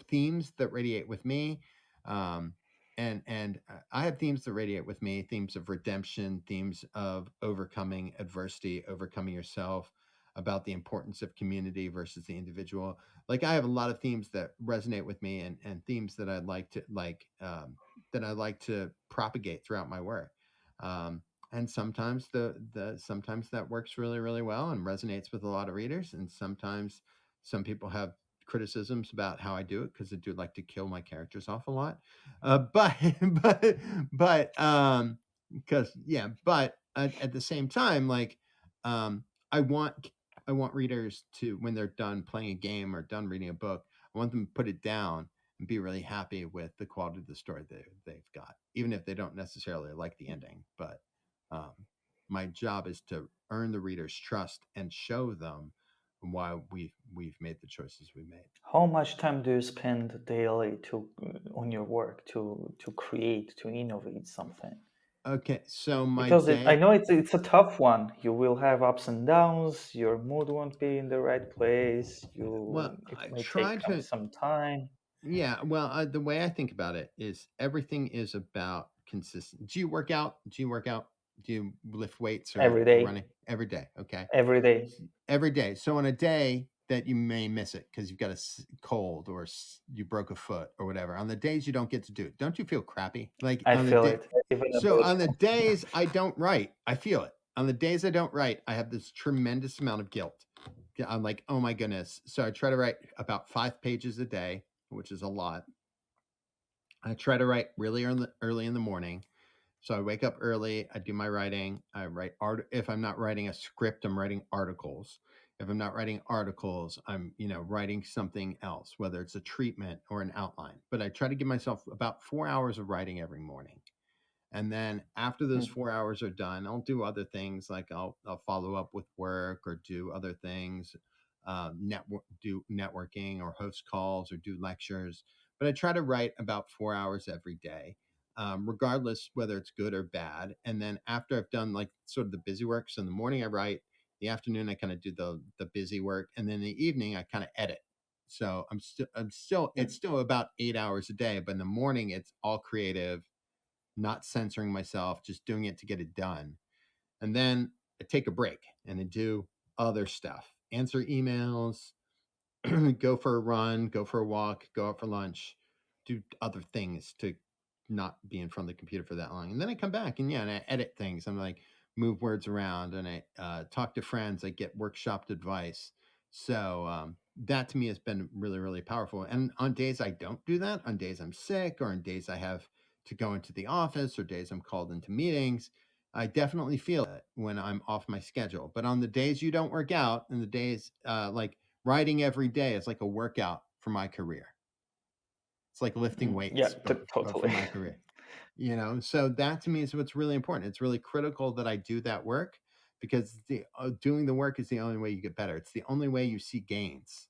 [SPEAKER 2] themes that radiate with me, um, and I have themes that radiate with me, themes of redemption, themes of overcoming adversity, overcoming yourself, about the importance of community versus the individual. Like I have a lot of themes that resonate with me and themes that I'd like to that I like to propagate throughout my work. And sometimes the sometimes that works really really well and resonates with a lot of readers, and sometimes some people have criticisms about how I do it because I do like to kill my characters off a lot. But but but because yeah, but at the same time, like I want I want readers to, when they're done playing a game or done reading a book, I want them to put it down and be really happy with the quality of the story they've got, even if they don't necessarily like the ending. But um, my job is to earn the reader's trust and show them why we've made the choices we made.
[SPEAKER 1] How much time do you spend daily to on your work to create to innovate something?
[SPEAKER 2] Okay, so my
[SPEAKER 1] Because I
[SPEAKER 2] day,
[SPEAKER 1] know it's a tough one. You will have ups and downs. Your mood won't be in the right place.
[SPEAKER 2] well,
[SPEAKER 1] It
[SPEAKER 2] I
[SPEAKER 1] may
[SPEAKER 2] try
[SPEAKER 1] take
[SPEAKER 2] to,
[SPEAKER 1] some time.
[SPEAKER 2] yeah, well, the way I think about it is everything is about consistent. Do you work out? Do you work out? Do you lift weights or
[SPEAKER 1] Every day,
[SPEAKER 2] running every day? Okay.
[SPEAKER 1] every day.
[SPEAKER 2] Every day. So on a day that you may miss it because you've got a cold or you broke a foot or whatever, on the days you don't get to do it, don't you feel crappy? Like
[SPEAKER 1] I
[SPEAKER 2] on the
[SPEAKER 1] feel
[SPEAKER 2] day,
[SPEAKER 1] it even a
[SPEAKER 2] so
[SPEAKER 1] bit.
[SPEAKER 2] on the days I don't write, I feel it. On the days I don't write, I have this tremendous amount of guilt. Yeah, I'm like, oh my goodness. So I try to write about 5 pages a day, which is a lot. I try to write really early in the morning. So I wake up early, I do my writing, I write art. If I'm not writing a script, I'm writing articles. If I'm not writing articles, I'm, you know, writing something else, whether it's a treatment or an outline. But I try to give myself about 4 hours of writing every morning. And then after those
[SPEAKER 1] Mm.
[SPEAKER 2] 4 hours are done, I'll do other things like I'll follow up with work or do other things, do networking or host calls or do lectures. But I try to write about 4 hours every day, regardless whether it's good or bad. And then after I've done like sort of the busy work, so in the morning I write, the afternoon I kind of do the busy work, and then in the evening I kind of edit. So I'm still it's
[SPEAKER 1] Mm.
[SPEAKER 2] still about 8 hours a day, but in the morning it's all creative, not censoring myself, just doing it to get it done. And then I take a break and I do other stuff, answer emails, go for a run, go for a walk, go out for lunch, do other things to not be in front of the computer for that long. And then I come back and yeah, and I edit things. I'm like move words around and I talk to friends. I get workshopped advice. So that to me has been really, really powerful. And on days I don't do that, on days I'm sick or on days I have to go into the office or days I'm called into meetings, I definitely feel it when I'm off my schedule. But on the days you don't work out and the days like writing every day is like a workout for my career. It's like lifting
[SPEAKER 1] Yeah,
[SPEAKER 2] weights, but for
[SPEAKER 1] totally.
[SPEAKER 2] my career. So that to me is what's really important. It's really critical that I do that work because doing the work is the only way you get better. It's the only way you see gains.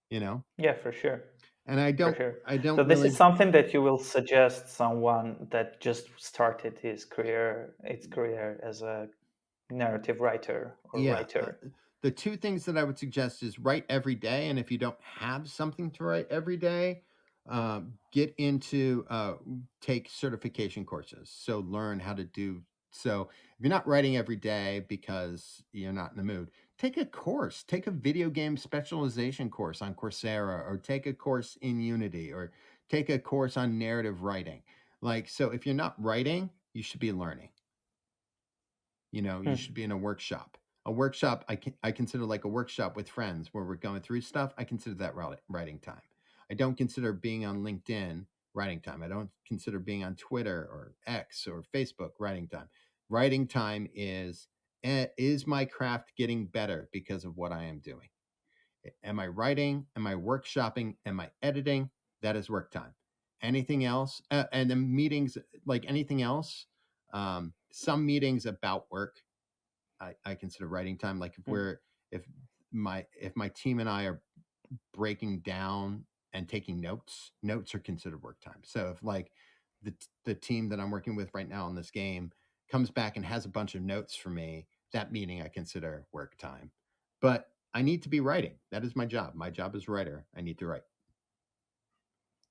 [SPEAKER 2] You know,
[SPEAKER 1] Yeah, for sure.
[SPEAKER 2] and
[SPEAKER 1] For sure.
[SPEAKER 2] I
[SPEAKER 1] So
[SPEAKER 2] don't
[SPEAKER 1] this is
[SPEAKER 2] really.
[SPEAKER 1] something that you will suggest someone that just started its career as a narrative writer or
[SPEAKER 2] Yeah,
[SPEAKER 1] writer.
[SPEAKER 2] the two things that I would suggest is write every day, and if you don't have something to write every day, get into take certification courses. So learn how to do. So if you're not writing every day because you're not in the mood, take a course. Take a video game specialization course on Coursera, or take a course in Unity, or take a course on narrative writing. Like so, if you're not writing, you should be learning. You
[SPEAKER 1] Hmm.
[SPEAKER 2] should be in a workshop. A workshop, I consider like a workshop with friends where we're going through stuff. I consider that writing time. I don't consider being on LinkedIn writing time. I don't consider being on Twitter or X or Facebook writing time. Writing time is my craft getting better because of what I am doing? Am I writing? Am I workshopping? Am I editing? That is work time. Anything else? And then meetings, like anything else, some meetings about work, I consider writing time. Like
[SPEAKER 1] Hmm.
[SPEAKER 2] if if my team and I are breaking down and taking notes, notes are considered work time. So if like the team that I'm working with right now on this game comes back and has a bunch of notes for me, that meeting I consider work time. But I need to be writing. That is my job. My job as a writer. I need to write.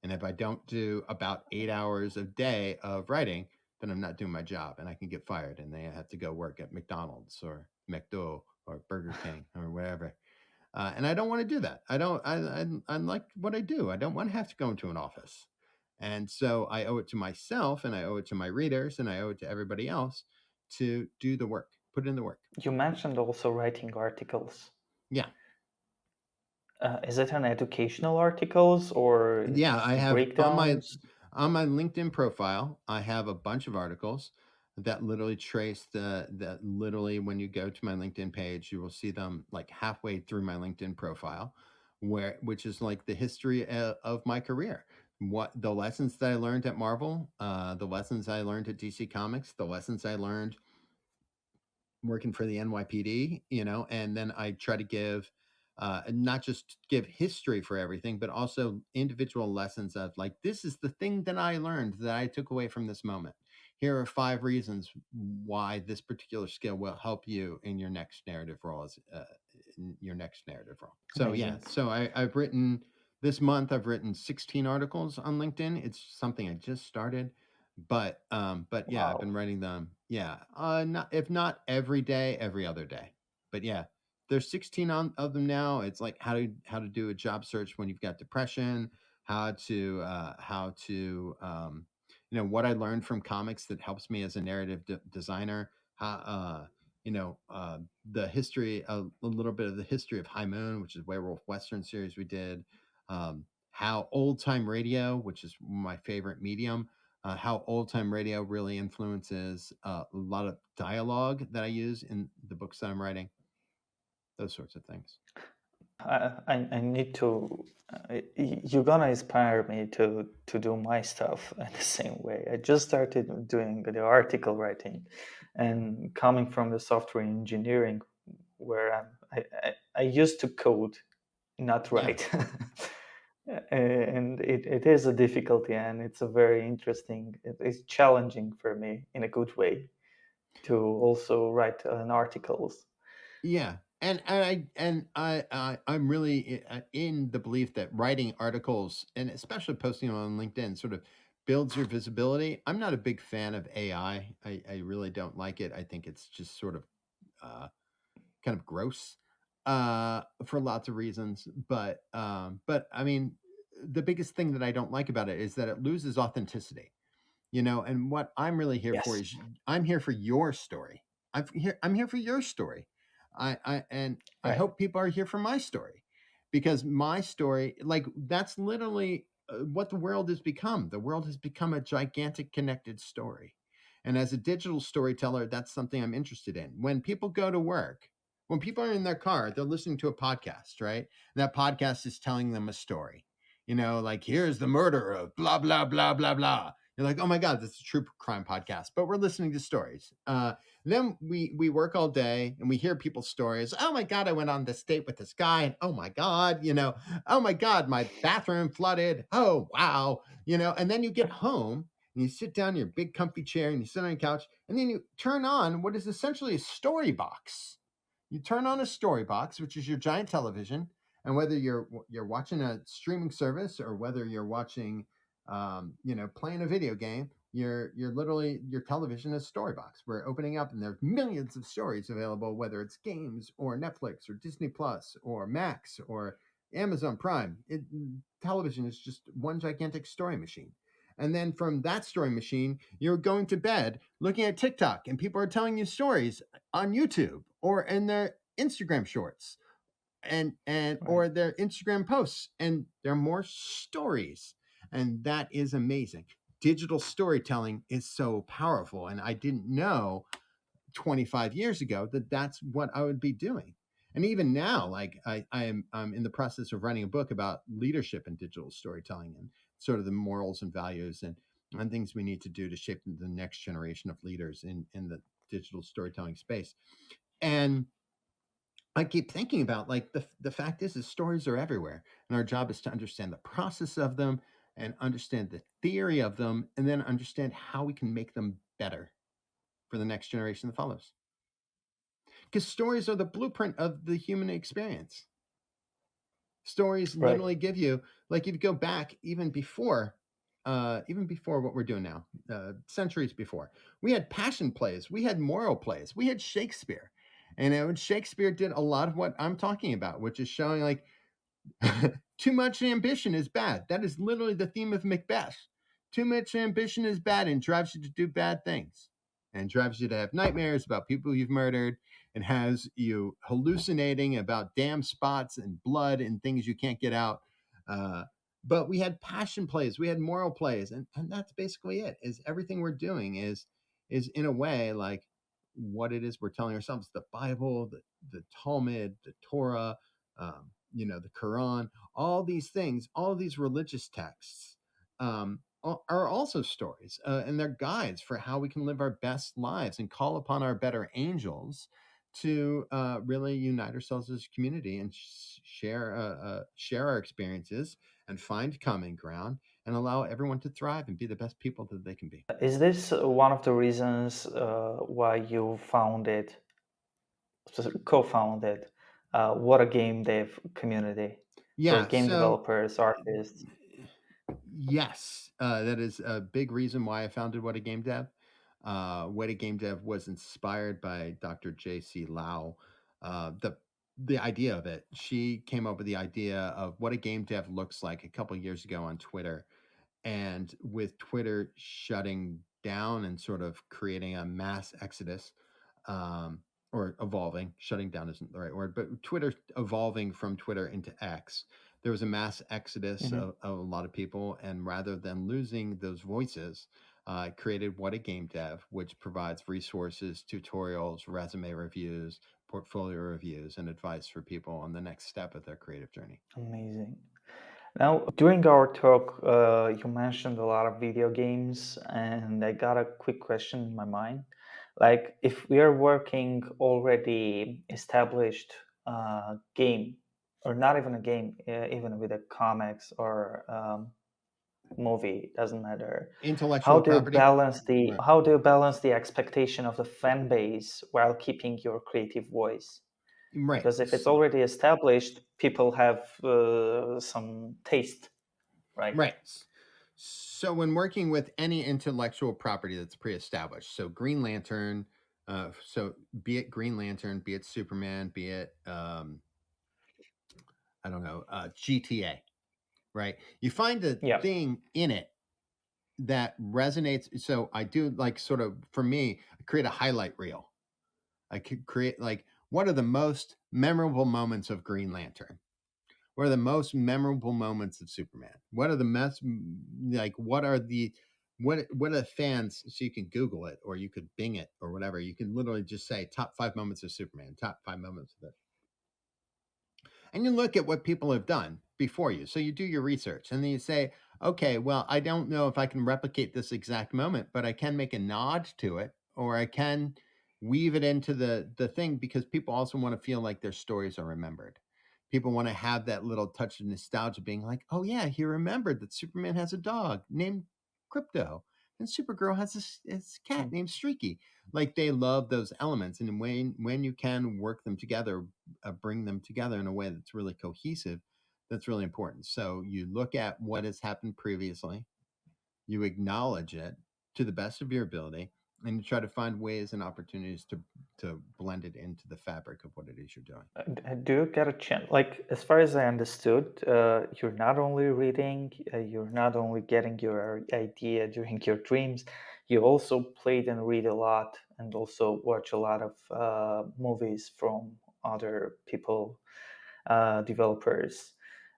[SPEAKER 2] And if I don't do about 8 hours a day of writing, then I'm not doing my job and I can get fired and they have to go work at McDonald's or McDo or Burger King or wherever. And I don't want to do that. I don't, I like what I do. I don't want to have to go into an office. And so I owe it to myself and I owe it to my readers and I owe it to everybody else to do the work, put in the work.
[SPEAKER 1] You mentioned also writing articles.
[SPEAKER 2] Yeah.
[SPEAKER 1] Is it an educational articles or
[SPEAKER 2] Yeah, I have
[SPEAKER 1] breakdowns?
[SPEAKER 2] on my LinkedIn profile, I have a bunch of articles that literally trace the that literally when you go to my LinkedIn page, you will see them like halfway through my LinkedIn profile, which is like the history of my career. What the lessons that I learned at Marvel, the lessons I learned at DC Comics, the lessons I learned working for the NYPD, and then I try to give not just give history for everything, but also individual lessons of like, this is the thing that I learned that I took away from this moment. Here are 5 reasons why this particular skill will help you in your next narrative role. In your next narrative role. So yeah,
[SPEAKER 1] Amazing.
[SPEAKER 2] so I've written this month. I've written 16 articles on LinkedIn. It's something I just started, but yeah, I've been
[SPEAKER 1] Wow.
[SPEAKER 2] writing them. Yeah, not if not every day, every other day. But yeah, there's 16 of them now. It's like how to do a job search when you've got depression, how to what I learned from comics that helps me as a narrative designer. How you know the history, a little bit of the history of High Moon, which is Werewolf Western series we did. How old time radio, which is my favorite medium, how old time radio really influences a lot of dialogue that I use in the books that I'm writing, those sorts of things.
[SPEAKER 1] I need to. You're gonna inspire me to do my stuff in the same way. I just started doing the article writing, and coming from the software engineering, where I used to code, not
[SPEAKER 2] Yeah.
[SPEAKER 1] write, and it is a difficulty, and it's a very interesting. It's challenging for me in a good way to also write an articles.
[SPEAKER 2] Yeah. I'm really in the belief that writing articles and especially posting them on LinkedIn sort of builds your visibility. I'm not a big fan of AI. I really don't like it. I think it's just sort of uh, kind of gross for lots of reasons. But I mean, the biggest thing that I don't like about it is that it loses authenticity. And what I'm really here for
[SPEAKER 1] Yes.
[SPEAKER 2] is I'm here for your story. I'm here for your story. I
[SPEAKER 1] Right.
[SPEAKER 2] hope people are here for my story, because my story, like, that's literally what the world has become. The world has become a gigantic connected story. And as a digital storyteller, that's something I'm interested in. When people go to work, when people are in their car, they're listening to a podcast, right? And that podcast is telling them a story. Like, here's the murder of blah blah blah blah blah. You're like, oh my God, that's a true crime podcast. But we're listening to stories. Then we work all day and we hear people's stories. Oh my God, I went on this date with this guy, and oh my God, oh my God, my bathroom flooded. Oh wow, and then you get home and you sit down in your big comfy chair and you sit on your couch, and then you turn on what is essentially a story box. You turn on a story box, which is your giant television, and whether you're watching a streaming service or whether you're watching, playing a video game, you're literally, your television is story box. We're opening up and there's millions of stories available, whether it's games or Netflix or Disney Plus or Max or Amazon Prime. Television is just one gigantic story machine. And then from that story machine, you're going to bed looking at TikTok, and people are telling you stories on YouTube or in their Instagram shorts and
[SPEAKER 1] Right.
[SPEAKER 2] or their Instagram posts, and there are more stories, and that is amazing. Digital storytelling is so powerful, and I didn't know 25 years ago that that's what I would be doing. And even now, like, I'm in the process of writing a book about leadership in digital storytelling, and sort of the morals and values and things we need to do to shape the next generation of leaders in the digital storytelling space. And I keep thinking about, like, the fact is stories are everywhere, and our job is to understand the process of them and understand the theory of them, and then understand how we can make them better for the next generation that follows. Because stories are the blueprint of the human experience. Stories
[SPEAKER 1] Right.
[SPEAKER 2] literally give you, like, if you go back even before what we're doing now, centuries before, we had passion plays, we had moral plays, we had Shakespeare. And Shakespeare did a lot of what I'm talking about, which is showing, like, too much ambition is bad. That is literally the theme of Macbeth. Too much ambition is bad and drives you to do bad things, and drives you to have nightmares about people you've murdered, and has you hallucinating about damn spots and blood and things you can't get out. Uh, but we had passion plays, we had moral plays, and that's basically it. Is everything we're doing is in a way like what it is we're telling ourselves. The Bible, the Talmud, the Torah, the Quran, all these things, all these religious texts are also stories, and they're guides for how we can live our best lives and call upon our better angels to really unite ourselves as a community and share our experiences and find common ground and allow everyone to thrive and be the best people that they can be.
[SPEAKER 1] Is this one of the reasons why you co-founded what a game dev community for
[SPEAKER 2] Yeah,
[SPEAKER 1] game
[SPEAKER 2] so
[SPEAKER 1] developers, artists?
[SPEAKER 2] yes, that is a big reason why I founded What a Game Dev. What a Game Dev was inspired by Dr. J.C. Lau. The idea of it, she came up with the idea of what a game dev looks like a couple years ago on Twitter, and with Twitter shutting down and sort of creating a mass exodus, um, or evolving, shutting down isn't the right word, but Twitter evolving from Twitter into X, there was a mass exodus
[SPEAKER 1] Mhm.
[SPEAKER 2] of a lot of people. And rather than losing those voices, I created What a Game Dev, which provides resources, tutorials, resume reviews, portfolio reviews, and advice for people on the next step of their creative journey.
[SPEAKER 1] Amazing. Now, during our talk, you mentioned a lot of video games, and I got a quick question in my mind. Like, if we are working already established game, or not even a game, even with a comics or movie, doesn't matter.
[SPEAKER 2] Intellectual property. Right.
[SPEAKER 1] How do you balance the expectation of the fan base while keeping your creative voice?
[SPEAKER 2] Right.
[SPEAKER 1] Because if it's already established, people have some taste, right?
[SPEAKER 2] Right. So when working with any intellectual property that's pre-established, so Green Lantern, so be it Green Lantern, be it Superman, be it I don't know, GTA, right? You find the
[SPEAKER 1] Yeah.
[SPEAKER 2] thing in it that resonates. So I do like sort of for me, create a highlight reel. I could create like what are the most memorable moments of Green Lantern? What are the most memorable moments of Superman? What are the most like what are the what are the fans, so you can Google it or you could Bing it or whatever. You can literally just say top 5 moments of Superman, top 5 moments of this, and you look at what people have done before you. So you do your research and then you say, okay, well, I don't know if I can replicate this exact moment, but I can make a nod to it or I can weave it into the thing because people also want to feel like their stories are remembered. People want to have that little touch of nostalgia being like, oh yeah, he remembered that Superman has a dog named Crypto and Supergirl has this cat
[SPEAKER 1] Mm.
[SPEAKER 2] named Streaky. Like they love those elements and when you can work them together, bring them together in a way that's really cohesive, that's really important. So you look at what has happened previously, you acknowledge it to the best of your ability, and you try to find ways and opportunities to blend it into the fabric of what it is you're doing.
[SPEAKER 1] Do you get a chance? Like, as far as I understood, you're not only reading, you're not only getting your idea during your dreams, you also played and read a lot, and also watch a lot of movies from other people, developers,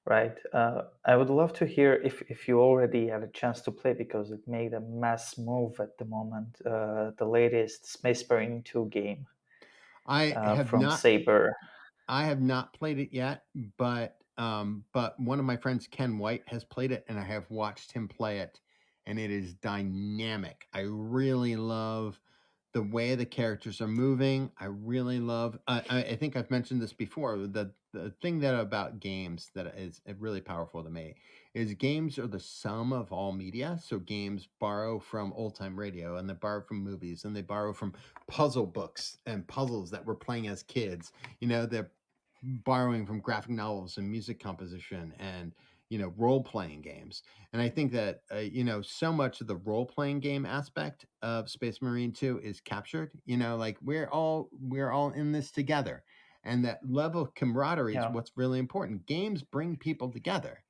[SPEAKER 1] right? I would love to hear if you already had a chance to play because it made a mass move at the moment. The latest Space Marine 2 game
[SPEAKER 2] I have
[SPEAKER 1] from
[SPEAKER 2] not
[SPEAKER 1] Saber.
[SPEAKER 2] I have not played it yet, but one of my friends, Ken White, has played it, and I have watched him play it, and it is dynamic. I really love the way the characters are moving. I really love. I think I've mentioned this before. The thing that about games that is really powerful to me is games are the sum of all media. So games borrow from old time radio, and they borrow from movies, and they borrow from puzzle books and puzzles that we're playing as kids. They're borrowing from graphic novels and music composition and role playing games. And I think that so much of the role playing game aspect of Space Marine 2 is captured. Like we're all in this together, and that level of camaraderie is
[SPEAKER 1] Yeah,
[SPEAKER 2] what's really important. Games bring people together.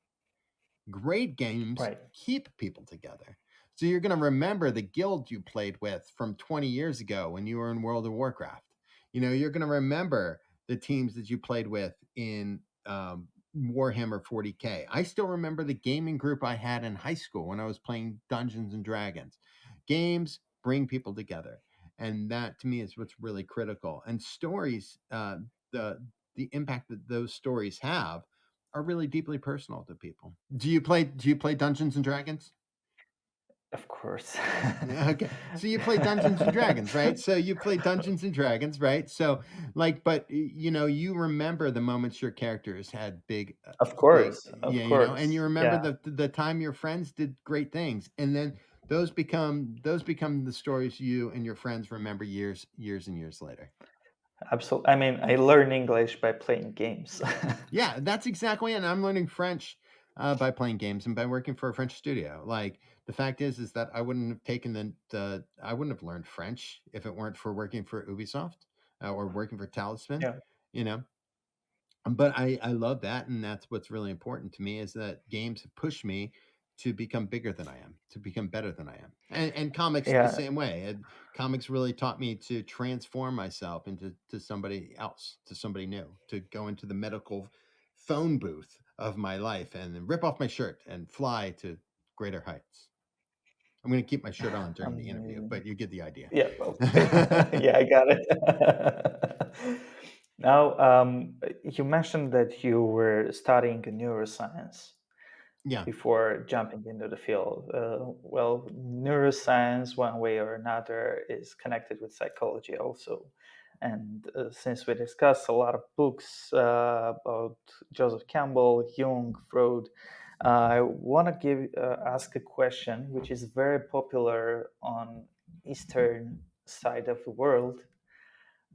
[SPEAKER 2] Great games
[SPEAKER 1] right.
[SPEAKER 2] keep people together. So you're going to remember the guild you played with from 20 years ago when you were in World of Warcraft. You're going to remember the teams that you played with in Warhammer 40K. I still remember the gaming group I had in high school when I was playing Dungeons and Dragons. Games bring people together. And that to me is what's really critical. And stories, the impact that those stories have are really deeply personal to people. Do you play Dungeons and Dragons?
[SPEAKER 1] Of course.
[SPEAKER 2] Okay. So you play Dungeons and Dragons, right? So you play Dungeons and Dragons, right? So like but you remember the moments your characters had
[SPEAKER 1] Of
[SPEAKER 2] big
[SPEAKER 1] course, of
[SPEAKER 2] yeah, and you
[SPEAKER 1] course.
[SPEAKER 2] remember
[SPEAKER 1] Yeah,
[SPEAKER 2] the time your friends did great things. And then those become the stories you and your friends remember years and years later.
[SPEAKER 1] absolutely. I mean, I learn English by playing games.
[SPEAKER 2] Yeah, that's exactly it. And I'm learning French by playing games and by working for a French studio. Like the fact is that I wouldn't have taken I wouldn't have learned French if it weren't for working for Ubisoft or working for Talisman.
[SPEAKER 1] Yeah.
[SPEAKER 2] You know, but I love that, and that's what's really important to me is that games have pushed me to become bigger than I am, to become better than I am, and comics the
[SPEAKER 1] Yeah,
[SPEAKER 2] same way. Comics really taught me to transform myself into somebody else, to somebody new, to go into the medical phone booth of my life and then rip off my shirt and fly to greater heights. I'm going to keep my shirt on during the interview,
[SPEAKER 1] amazing.
[SPEAKER 2] but you get the idea.
[SPEAKER 1] Yeah, well, yeah, I got it. Now, you mentioned that you were studying neuroscience
[SPEAKER 2] Yeah.
[SPEAKER 1] before jumping into the field. Well, neuroscience, one way or another, is connected with psychology also. And since we discussed a lot of books about Joseph Campbell, Jung, Freud, I want to ask a question which is very popular on Eastern side of the world.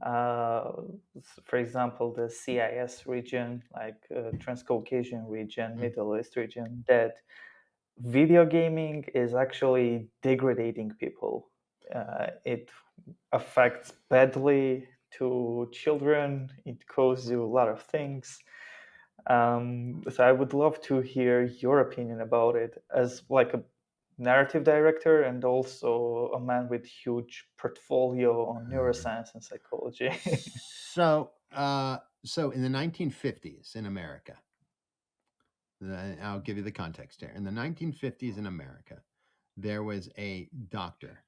[SPEAKER 1] Uh, for example, the CIS region, like Transcaucasian region,
[SPEAKER 2] Mm.
[SPEAKER 1] Middle East region, that video gaming is actually degrading people. It affects badly to children. It causes you a lot of things. So I would love to hear your opinion about it as like a narrative director and also a man with huge portfolio on neuroscience and psychology.
[SPEAKER 2] So in the 1950s in America, I'll give you the context here. In the 1950s in America, there was a doctor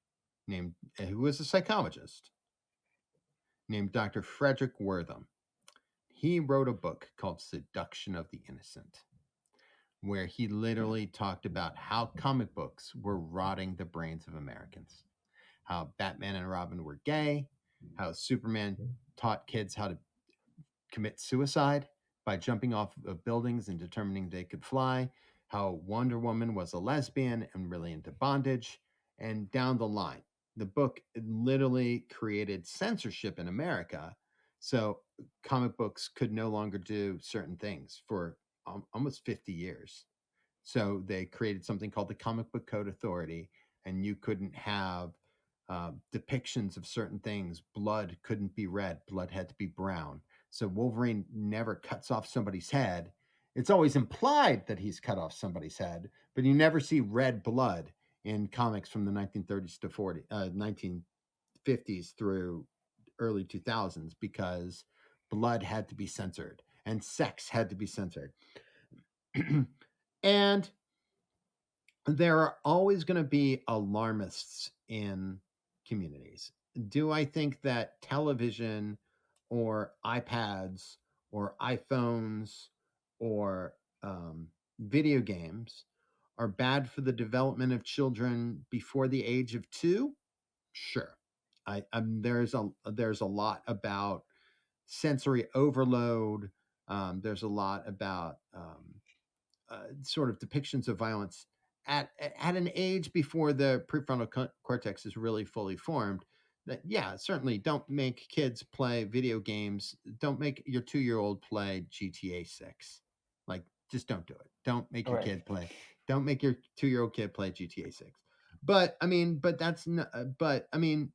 [SPEAKER 2] named who was a psychologist named Dr. Frederick Wortham. He wrote a book called Seduction of the Innocent, where he literally talked about how comic books were rotting the brains of Americans, how Batman and Robin were gay, how Superman taught kids how to commit suicide by jumping off of buildings and determining they could fly, how Wonder Woman was a lesbian and really into bondage, and down the line. The book literally created censorship in America. So comic books could no longer do certain things for almost 50 years. So they created something called the Comic Book Code Authority, and you couldn't have depictions of certain things. Blood couldn't be red, blood had to be brown. So Wolverine never cuts off somebody's head. It's always implied that he's cut off somebody's head, but you never see red blood in comics from the 1930s to 1950s through early 2000s because blood had to be censored and sex had to be censored. And there are always going to be alarmists in communities. Do I think that television or iPads or iPhones or video games are bad for the development of children before the age of 2? Sure. There's a lot about sensory overload. There's a lot about sort of depictions of violence at an age before the prefrontal cortex is really fully formed. That, yeah, certainly don't make kids play video games. Don't make your 2-year-old play GTA 6. Like, just don't do it. Don't make your
[SPEAKER 1] Right.
[SPEAKER 2] kid play. Don't make your 2-year-old kid play GTA 6. But I mean, but that's not, but I mean,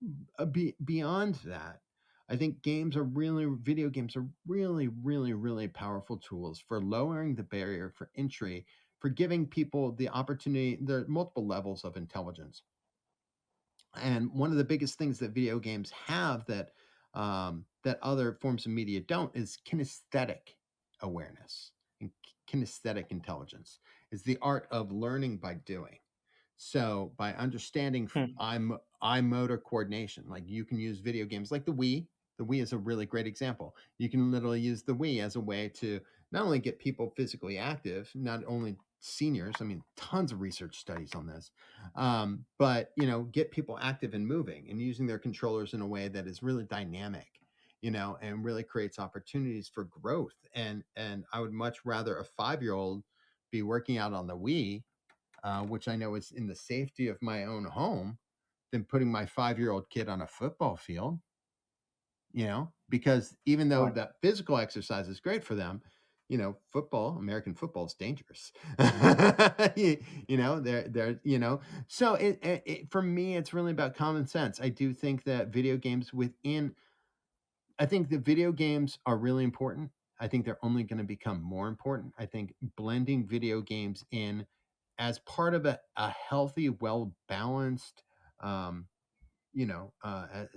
[SPEAKER 2] beyond that, I think video games are really, really, really powerful tools for lowering the barrier for entry, for giving people the opportunity. There are multiple levels of intelligence. And one of the biggest things that video games have that other forms of media don't is kinesthetic awareness and kinesthetic intelligence. Is the art of learning by doing. So by understanding
[SPEAKER 1] Hmm.
[SPEAKER 2] eye motor coordination, like you can use video games like the Wii. The Wii is a really great example. You can literally use the Wii as a way to not only get people physically active, not only seniors. I mean, tons of research studies on this, but get people active and moving and using their controllers in a way that is really dynamic, and really creates opportunities for growth. And I would much rather a 5-year-old be working out on the Wii, which I know is in the safety of my own home, than putting my 5-year-old kid on a football field, because even though
[SPEAKER 1] Right.
[SPEAKER 2] that physical exercise is great for them, American football is dangerous. So for me, it's really about common sense. I do think that I think the video games are really important. I think they're only going to become more important. I think blending video games in as part of a healthy, well balanced, as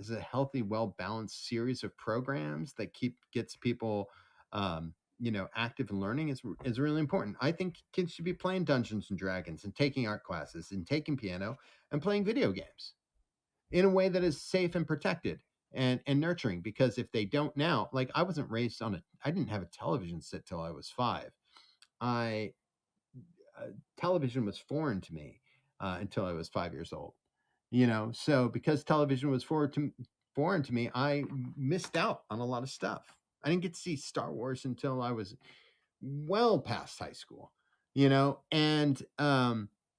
[SPEAKER 2] a healthy, well balanced series of programs that gets people, active and learning is really important. I think kids should be playing Dungeons and Dragons and taking art classes and taking piano and playing video games in a way that is safe and protected and nurturing. Because if they don't now, like I didn't have a television set till I was 5. I Television was foreign to me until I was 5 years old. So because television was foreign to me, I missed out on a lot of stuff. I didn't get to see Star Wars until I was well past high school. And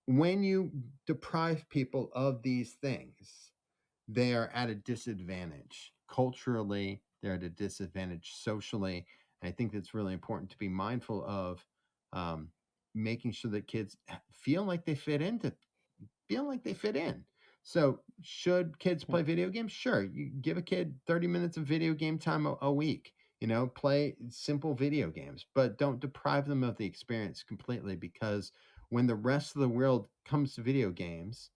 [SPEAKER 2] when you deprive people of these things, they are at a disadvantage culturally. They're at a disadvantage socially. And I think that's really important to be mindful of, um, making sure that kids feel like they fit in. So, should kids
[SPEAKER 1] Hmm.
[SPEAKER 2] play video games? Sure. You give a kid 30 minutes of video game time a week. Play simple video games, but don't deprive them of the experience completely, because when the rest of the world comes to video games,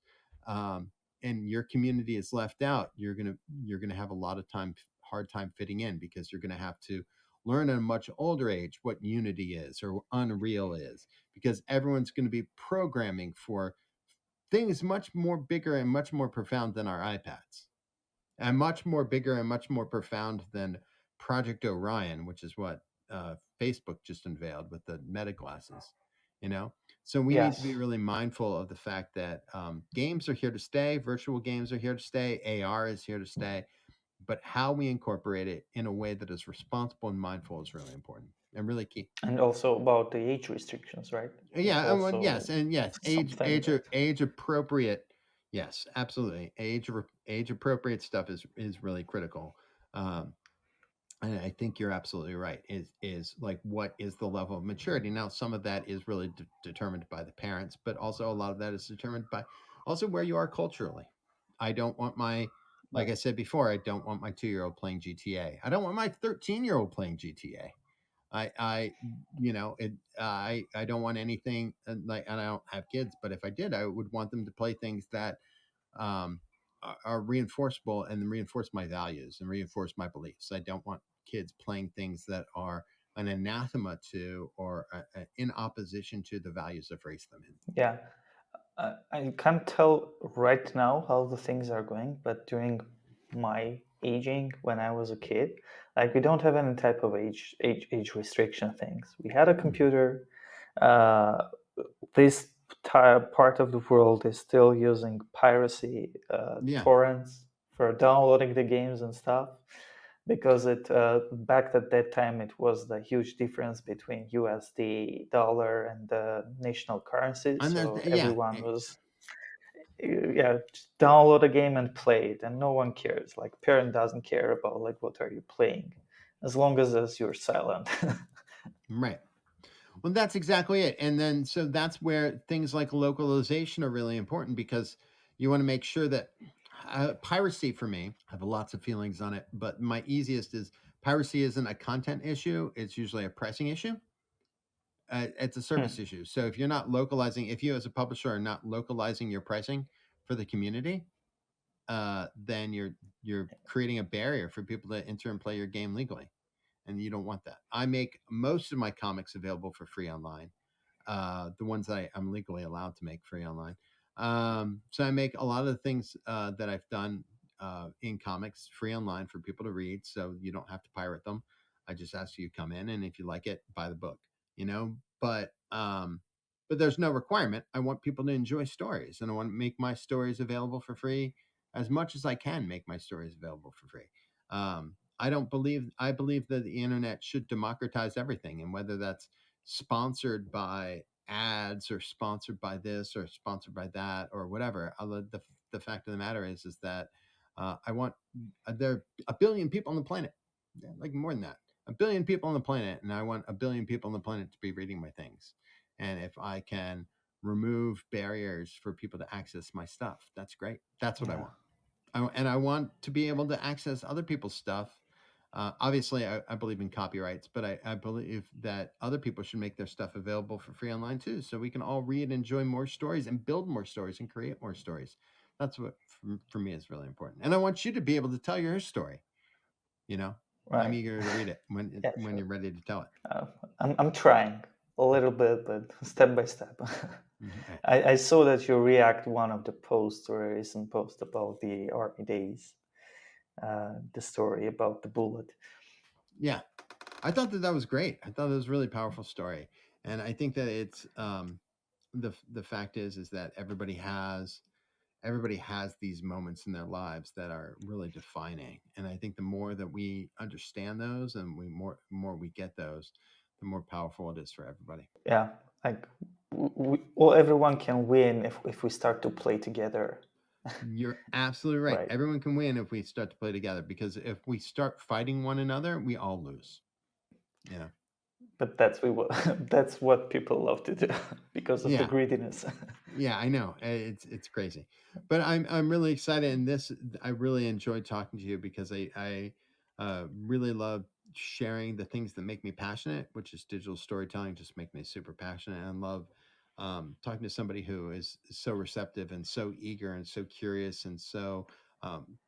[SPEAKER 2] um, and your community is left out, you're gonna have a lot of hard time fitting in, because you're gonna have to learn at a much older age what Unity is or Unreal is, because everyone's going to be programming for things much more bigger and much more profound than our iPads, and much more bigger and much more profound than Project Orion, which is what Facebook just unveiled with the Meta glasses. You know, so we need to be
[SPEAKER 1] Yes,
[SPEAKER 2] really mindful of the fact that games are here to stay, virtual games are here to stay, AR is here to stay, but how we incorporate it in a way that is responsible and mindful is really important and really key.
[SPEAKER 1] and also about the age restrictions, right? It's
[SPEAKER 2] Yeah, well, yes,
[SPEAKER 1] also
[SPEAKER 2] and yes,
[SPEAKER 1] something that,
[SPEAKER 2] age appropriate. Yes, absolutely. Age appropriate stuff is really critical. Um, and I think you're absolutely right. Is like, what is the level of maturity? Now, some of that is really determined by the parents, but also a lot of that is determined by also where you are culturally. I don't want my, like
[SPEAKER 1] right?
[SPEAKER 2] I said before, I don't want my 2-year-old playing GTA. I don't want my 13-year-old playing GTA. I, I don't want anything like, and I don't have kids, but if I did, I would want them to play things that um, are reinforceable and reinforce my values and reinforce my beliefs. I don't want kids playing things that are an anathema to, or in opposition to the values I've raised them in.
[SPEAKER 1] Yeah, I can't tell right now how the things are going, but during my aging when I was a kid, like we don't have any type of age restriction things. We had a
[SPEAKER 2] Mhm.
[SPEAKER 1] computer. Uh, this part of the world is still using piracy,
[SPEAKER 2] Yeah,
[SPEAKER 1] torrents for downloading the games and stuff, because it back at that time it was the huge difference between USD dollar and the national currency,
[SPEAKER 2] and there's
[SPEAKER 1] so
[SPEAKER 2] yeah,
[SPEAKER 1] everyone was, yeah, just download a game and play it, and no one cares. Like parent doesn't care about like what are you playing, as long as you're silent.
[SPEAKER 2] right. Well, that's exactly it. And then, so that's where things like localization are really important, because you want to make sure that piracy, for me, I have lots of feelings on it, but my easiest is piracy isn't a content issue, it's usually a pricing issue. It's a service
[SPEAKER 1] Hmm.
[SPEAKER 2] issue. So if you're not localizing, if you as a publisher are not localizing your pricing for the community, then you're creating a barrier for people to enter and play your game legally, and you don't want that. I make most of my comics available for free online, the ones that I'm legally allowed to make free online. So I make a lot of the things that I've done in comics free online for people to read, so you don't have to pirate them. I just ask you to come in, and if you like it, buy the book. You know, but there's no requirement. I want people to enjoy stories, and I want to make my stories available for free as much as I can. Make my stories available for free. I believe that the internet should democratize everything, and whether that's sponsored by ads or sponsored by this or sponsored by that or whatever. The fact of the matter is that I want there are a billion people on the planet, yeah, like more than that, a billion people on the planet, and I want a billion people on the planet to be reading my things. And if I can remove barriers for people to access my stuff, that's great. That's what I
[SPEAKER 1] Yeah,
[SPEAKER 2] want. And I want to be able to access other people's stuff. Obviously, I believe in copyrights, but I believe that other people should make their stuff available for free online too, so we can all read and enjoy more stories and build more stories and create more stories. That's what for me is really important. And I want you to be able to tell your story. You know, I'm
[SPEAKER 1] right.
[SPEAKER 2] eager to read it
[SPEAKER 1] Yeah,
[SPEAKER 2] when
[SPEAKER 1] sure.
[SPEAKER 2] you're ready to tell it.
[SPEAKER 1] Uh, I'm trying a little bit, but step by step.
[SPEAKER 2] Mhm.
[SPEAKER 1] I saw that you react one of the posts or a recent post about the army days, the story about the bullet.
[SPEAKER 2] Yeah, I thought that that was great. I thought it was a really powerful story, and I think that it's the fact is that everybody has these moments in their lives that are really defining, and I think the more that we understand those and more we get those, the more powerful it is for everybody.
[SPEAKER 1] Yeah, like well, everyone can win if we start to play together,
[SPEAKER 2] You're absolutely right.
[SPEAKER 1] right?
[SPEAKER 2] Everyone can win if we start to play together, because if we start fighting one another, we all lose. Yeah.
[SPEAKER 1] But that's what people love to do because of the
[SPEAKER 2] Yeah.
[SPEAKER 1] greediness.
[SPEAKER 2] Yeah, I know. It's crazy. But I'm really excited, and this I really enjoyed talking to you, because I really love sharing the things that make me passionate, which is digital storytelling, just make me super passionate, and love talking to somebody who is so receptive and so eager and so curious and so um,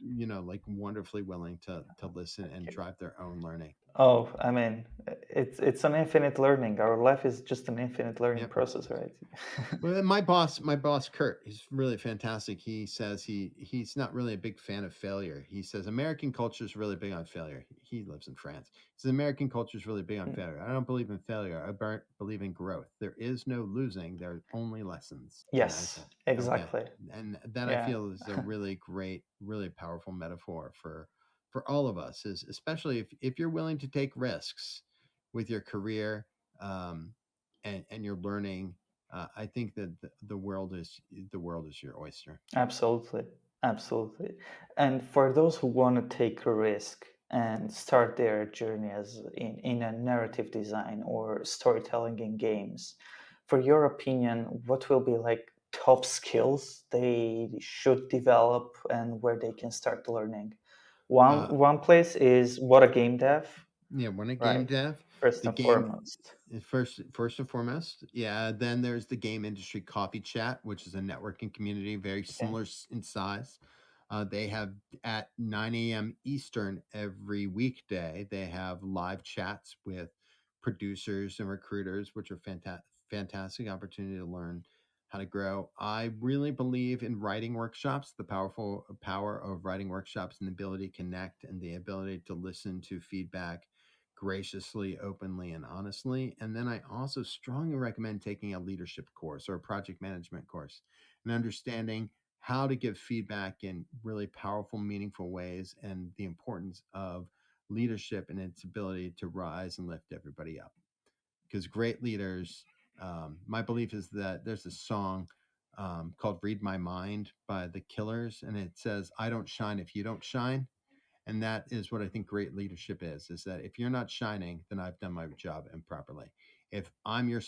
[SPEAKER 2] like wonderfully willing to listen and drive their own learning.
[SPEAKER 1] Oh, I mean, it's an infinite learning. Our life is just an infinite learning
[SPEAKER 2] Yep.
[SPEAKER 1] process, right?
[SPEAKER 2] Well, my boss Kurt, he's really fantastic. He says he's not really a big fan of failure. He says American culture is really big on failure. He lives in France. He says American culture is really big on
[SPEAKER 1] Mm.
[SPEAKER 2] failure. I don't believe in failure. Believe in growth. There is no losing. There are only lessons. And I
[SPEAKER 1] Yes,
[SPEAKER 2] said, okay.
[SPEAKER 1] exactly.
[SPEAKER 2] And that I
[SPEAKER 1] Yeah,
[SPEAKER 2] feel is a really great, really powerful metaphor for all of us. Is especially if you're willing to take risks with your career, um, and you're learning. I think that the world is your oyster.
[SPEAKER 1] absolutely. Absolutely. And for those who want to take a risk and start their journey as in a narrative design or storytelling in games, for your opinion, what will be like top skills they should develop and where they can start learning? One
[SPEAKER 2] Uh,
[SPEAKER 1] one place is what a game dev,
[SPEAKER 2] yeah, when a game
[SPEAKER 1] right?
[SPEAKER 2] dev,
[SPEAKER 1] First
[SPEAKER 2] the
[SPEAKER 1] and
[SPEAKER 2] game
[SPEAKER 1] foremost.
[SPEAKER 2] first and foremost, yeah. Then there's the game industry coffee chat, which is a networking community very
[SPEAKER 1] Okay.
[SPEAKER 2] similar in size. They have at 9 a.m. Eastern every weekday. They have live chats with producers and recruiters, which are fantastic opportunity to learn how to grow. I really believe in writing workshops, the powerful power of writing workshops and the ability to connect and the ability to listen to feedback graciously, openly, and honestly. And then I also strongly recommend taking a leadership course or a project management course and understanding how to give feedback in really powerful, meaningful ways and the importance of leadership and its ability to rise and lift everybody up. Because great leaders, my belief is that there's a song called Read My Mind by The Killers, and it says, I don't shine if you don't shine. And that is what I think great leadership is that if you're not shining, then I've done my job improperly. If I'm your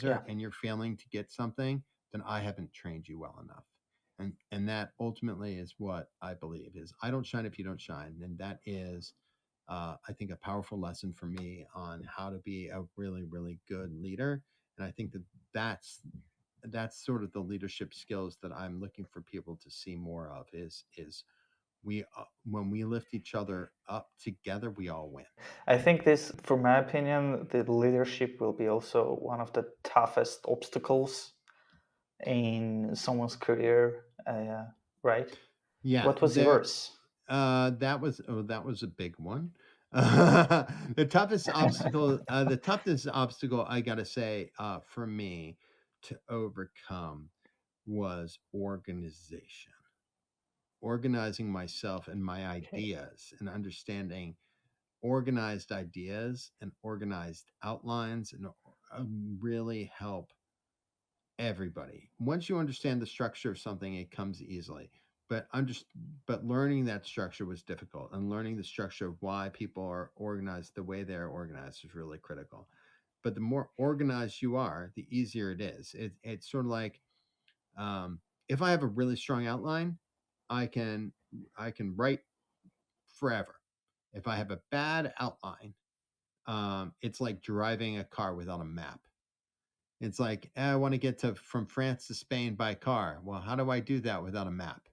[SPEAKER 1] Yeah.
[SPEAKER 2] supervisor and you're failing to get something, then I haven't trained you well enough. And that ultimately is what I believe is I don't shine if you don't shine. And that is I think a powerful lesson for me on how to be a really, really good leader. And I think that that's that's sort of the leadership skills that I'm looking for people to see more of is we when we lift each other up together, we all win.
[SPEAKER 1] I think this, for my opinion, the leadership will be also one of the toughest obstacles in someone's career, right?
[SPEAKER 2] Yeah,
[SPEAKER 1] What was yours?
[SPEAKER 2] that was a big one. The toughest obstacle I got to say for me to overcome was organizing myself and my
[SPEAKER 1] Okay.
[SPEAKER 2] ideas and understanding organized ideas and organized outlines and really help everybody. Once you understand the structure of something, it comes easily. But but learning that structure was difficult, and learning the structure of why people are organized the way they're organized is really critical. But the more organized you are, the easier it is. It's sort of like if I have a really strong outline, I can I can write forever. If I have a bad outline, it's like driving a car without a map. It's like, I want to get to from France to Spain by car. Well, how do I do that without a map?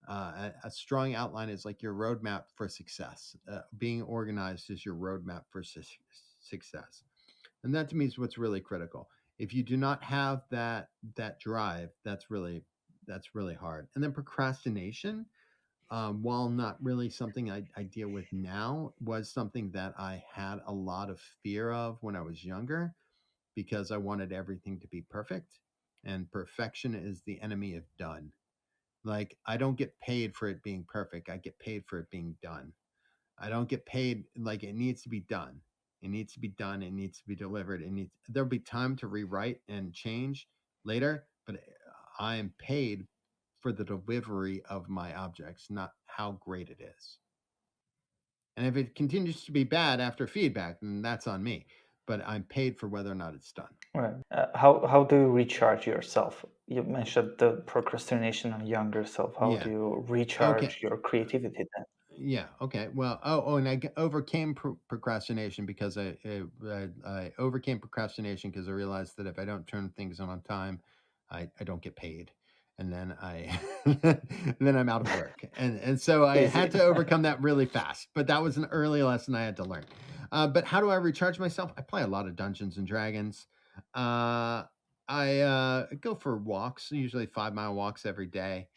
[SPEAKER 2] A strong outline is like your roadmap for success. Being organized is your roadmap for success, and that to me is what's really critical. If you do not have that drive, that's really hard. And then procrastination, while not really something I deal with now, was something that I had a lot of fear of when I was younger because I wanted everything to be perfect. And perfection is the enemy of done. Like, I don't get paid for it being perfect. I get paid for it being done. I don't get paid like it needs to be done. It needs to be done. It needs to be delivered. There'll be time to rewrite and change later, but I am paid for the delivery of my objects, not how great it is. And if it continues to be bad after feedback, then that's on me. But I'm paid for whether or not it's done.
[SPEAKER 1] Right. How do you recharge yourself? You mentioned the procrastination on younger self. How do
[SPEAKER 2] Yeah.
[SPEAKER 1] you
[SPEAKER 2] Okay.
[SPEAKER 1] recharge your creativity then?
[SPEAKER 2] Yeah. Okay. Well. And overcame procrastination because I overcame procrastination because I realized that if I don't turn things on time, I don't get paid, and then I then I'm out of work, and so I had
[SPEAKER 1] Easy.
[SPEAKER 2] to overcome that really fast. But that was an early lesson I had to learn. But how do I recharge myself? I play a lot of Dungeons and Dragons. Uh, I go for walks, usually 5 mile walks every day,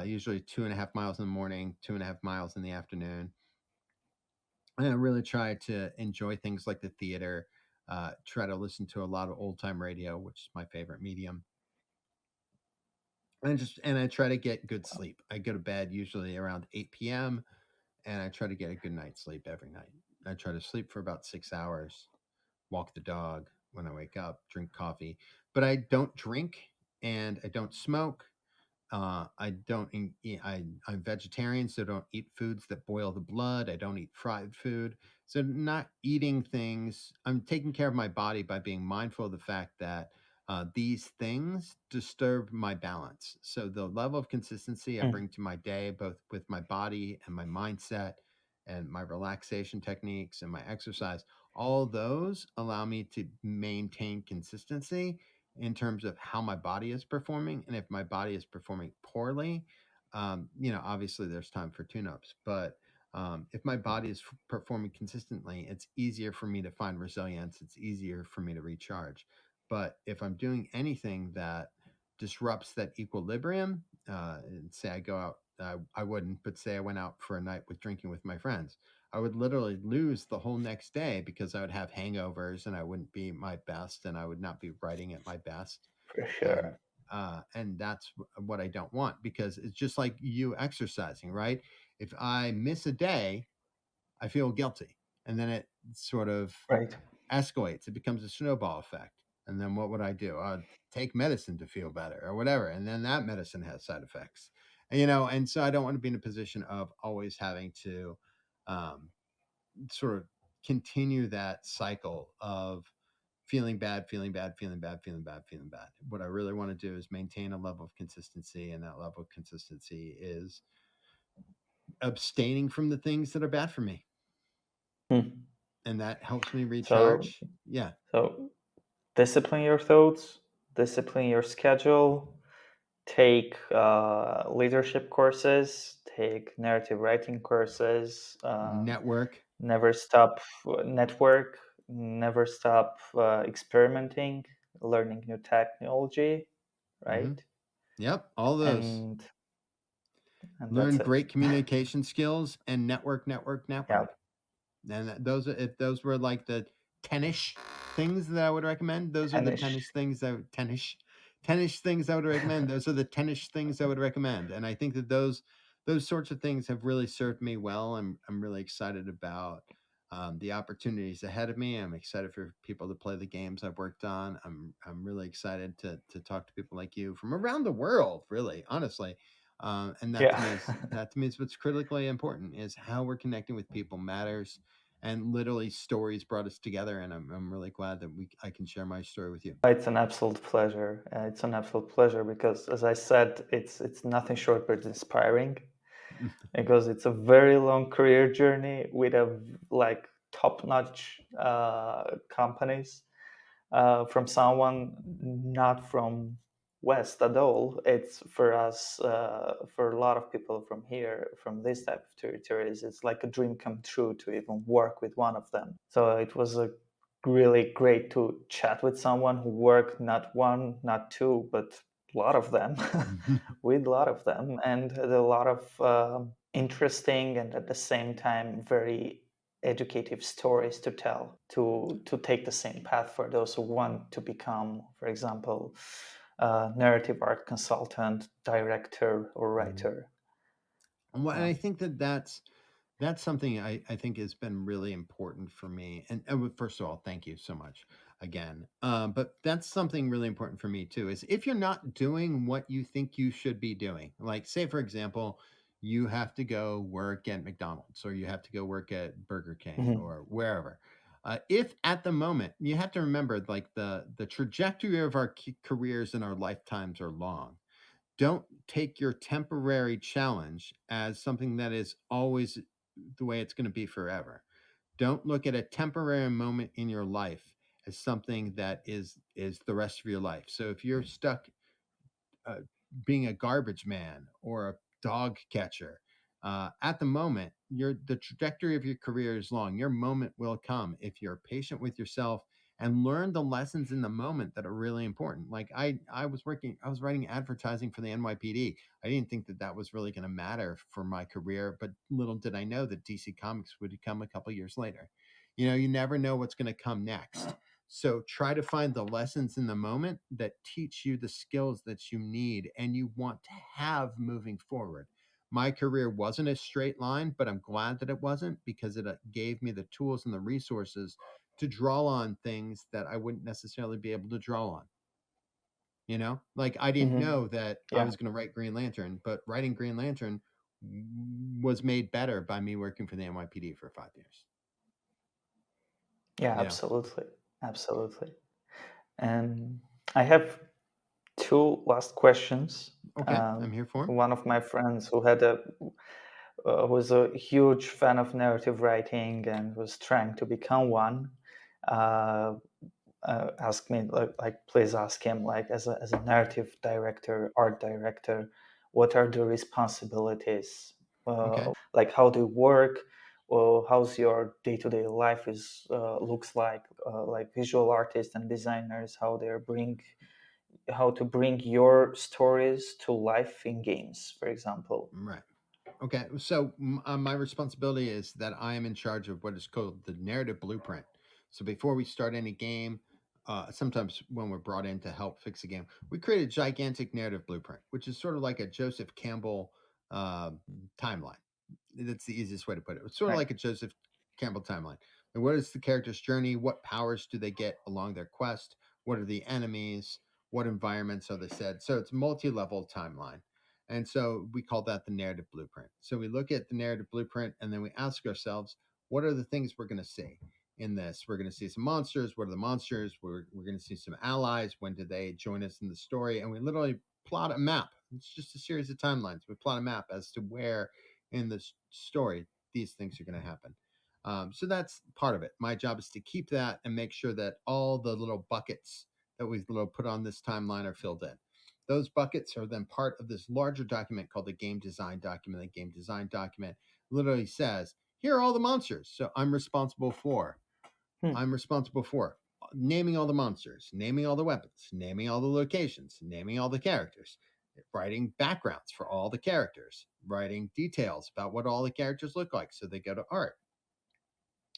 [SPEAKER 2] usually 2.5 miles in the morning, 2.5 miles in the afternoon. And I really try to enjoy things like the theater, try to listen to a lot of old time radio, which is my favorite medium. And I try to get good sleep. I go to bed usually around 8 p.m. and I try to get a good night's sleep every night. I try to sleep for about 6 hours, walk the dog when I wake up, drink coffee, but I don't drink and I don't smoke. I don't eat, I'm vegetarian, so don't eat foods that boil the blood. I don't eat fried food. So not eating things. I'm taking care of my body by being mindful of the fact that these things disturb my balance. So the level of consistency I
[SPEAKER 1] Mm,
[SPEAKER 2] bring to my day, both with my body and my mindset and my relaxation techniques and my exercise, all those allow me to maintain consistency in terms of how my body is performing. And if my body is performing poorly, obviously there's time for tune-ups. But if my body is performing consistently, it's easier for me to find resilience. It's easier for me to recharge. But if I'm doing anything that disrupts that equilibrium, and say I go out, I wouldn't, but say I went out for a night with drinking with my friends, I would literally lose the whole next day because I would have hangovers and I wouldn't be my best and I would not be writing at my best.
[SPEAKER 1] for
[SPEAKER 2] And
[SPEAKER 1] sure.
[SPEAKER 2] that's what I don't want, because it's just like you exercising, right? If I miss a day, I feel guilty, and then it sort of
[SPEAKER 1] Right.
[SPEAKER 2] escalates. It becomes a snowball effect. And then what would I do? I'd take medicine to feel better or whatever, and then that medicine has side effects. And so I don't want to be in a position of always having to um, sort of continue that cycle of feeling bad, feeling bad, feeling bad, feeling bad, feeling bad. What I really want to do is maintain a level of consistency, and that level of consistency is abstaining from the things that are bad for me,
[SPEAKER 1] Mm.
[SPEAKER 2] and that helps me
[SPEAKER 1] So,
[SPEAKER 2] recharge. Yeah,
[SPEAKER 1] so discipline your thoughts, discipline your schedule, take leadership courses, take narrative writing courses,
[SPEAKER 2] network.
[SPEAKER 1] never stop network, never stop experimenting, learning new technology,
[SPEAKER 2] Hmm.
[SPEAKER 1] right?
[SPEAKER 2] Yep, all those.
[SPEAKER 1] And that's
[SPEAKER 2] Learn
[SPEAKER 1] it.
[SPEAKER 2] great communication skills and network, network,
[SPEAKER 1] Yeah,
[SPEAKER 2] network. And those, if those were like the tennis things that I would recommend, those are the
[SPEAKER 1] tennis.
[SPEAKER 2] tennis things I would recommend. Those are the tennis things I would recommend. And I think that those sorts of things have really served me well. I'm really excited about the opportunities ahead of me. I'm excited for people to play the games I've worked on. I'm really excited to talk to people like you from around the world. Really, honestly, and
[SPEAKER 1] Yeah.
[SPEAKER 2] that to me is what's critically important, is how we're connecting with people matters. And literally stories brought us together, and I'm really glad that I can share my story with you.
[SPEAKER 1] It's an absolute pleasure. It's an absolute pleasure because, as I said, it's nothing short but inspiring. Because it's a very long career journey with a like top-notch companies from someone not from West at all. It's for us, for a lot of people from here, from this type of territories, it's like a dream come true to even work with one of them. So it was a really great to chat with someone who worked not one, not two, but a lot of them, with a lot of them, and had a lot of interesting and at the same time very educative stories to tell to take the same path for those who want to become, for example, narrative art consultant, director, or
[SPEAKER 2] Mhm.
[SPEAKER 1] writer.
[SPEAKER 2] And
[SPEAKER 1] Yeah.
[SPEAKER 2] I think that that's something I think has been really important for me. First of all, thank you so much again. But that's something really important for me too. Is if you're not doing what you think you should be doing, like say for example, you have to go work at McDonald's or you have to go work at Burger King
[SPEAKER 1] Mhm.
[SPEAKER 2] or wherever. If at the moment you have to remember, like the trajectory of our careers and our lifetimes are long, don't take your temporary challenge as something that is always the way it's going to be forever. Don't look at a temporary moment in your life as something that is the rest of your life. So if you're stuck uh, being a garbage man or a dog catcher. At the moment, the trajectory of your career is long. Your moment will come if you're patient with yourself and learn the lessons in the moment that are really important. Like I was writing advertising for the NYPD. I didn't think that that was really going to matter for my career, but little did I know that DC Comics would come a couple years later. You know, you never know what's going to come next. So try to find the lessons in the moment that teach you the skills that you need and you want to have moving forward. My career wasn't a straight line, but I'm glad that it wasn't because it gave me the tools and the resources to draw on things that I wouldn't necessarily be able to draw on. You know, like I didn't
[SPEAKER 1] Hmm.
[SPEAKER 2] know that I
[SPEAKER 1] Yeah.
[SPEAKER 2] was going to write Green Lantern, but writing Green Lantern was made better by me working for the NYPD for 5 years.
[SPEAKER 1] Yeah,
[SPEAKER 2] You know,
[SPEAKER 1] absolutely. Absolutely. And I have two last questions.
[SPEAKER 2] okay, I'm
[SPEAKER 1] Um,
[SPEAKER 2] here for 'em.
[SPEAKER 1] one of my friends was a huge fan of narrative writing and was trying to become one. Uh, asked me please ask him, like, as a narrative director, art director, what are the responsibilities?
[SPEAKER 2] Okay.
[SPEAKER 1] Like, how do you work? Or how's your day-to-day life is looks like visual artists and designers, how to bring your stories to life in games, for example.
[SPEAKER 2] Right. Okay, so my responsibility is that I am in charge of what is called the narrative blueprint. So before we start any game, sometimes when we're brought in to help fix a game, we create a gigantic narrative blueprint, which is sort of like a Joseph Campbell uh, timeline. That's the easiest way to put it. It's sort of
[SPEAKER 1] Right.
[SPEAKER 2] like a Joseph Campbell timeline. And what is the character's journey? What powers do they get along their quest? What are the enemies? What environments are they set? So it's multi-level timeline. And so we call that the narrative blueprint. So we look at the narrative blueprint and then we ask ourselves, what are the things we're going to see in this? We're going to see some monsters. What are the monsters? We're going to see some allies. When do they join us in the story? And we literally plot a map. It's just a series of timelines. We plot a map as to where in the story these things are going to happen. So that's part of it. My job is to keep that and make sure that all the little buckets that we little put on this timeline are filled in. Those buckets are then part of this larger document called the game design document. The game design document literally says, here are all the monsters. So
[SPEAKER 1] Hmm.
[SPEAKER 2] I'm responsible for naming all the monsters, naming all the weapons, naming all the locations, naming all the characters, writing backgrounds for all the characters, writing details about what all the characters look like so they go to art,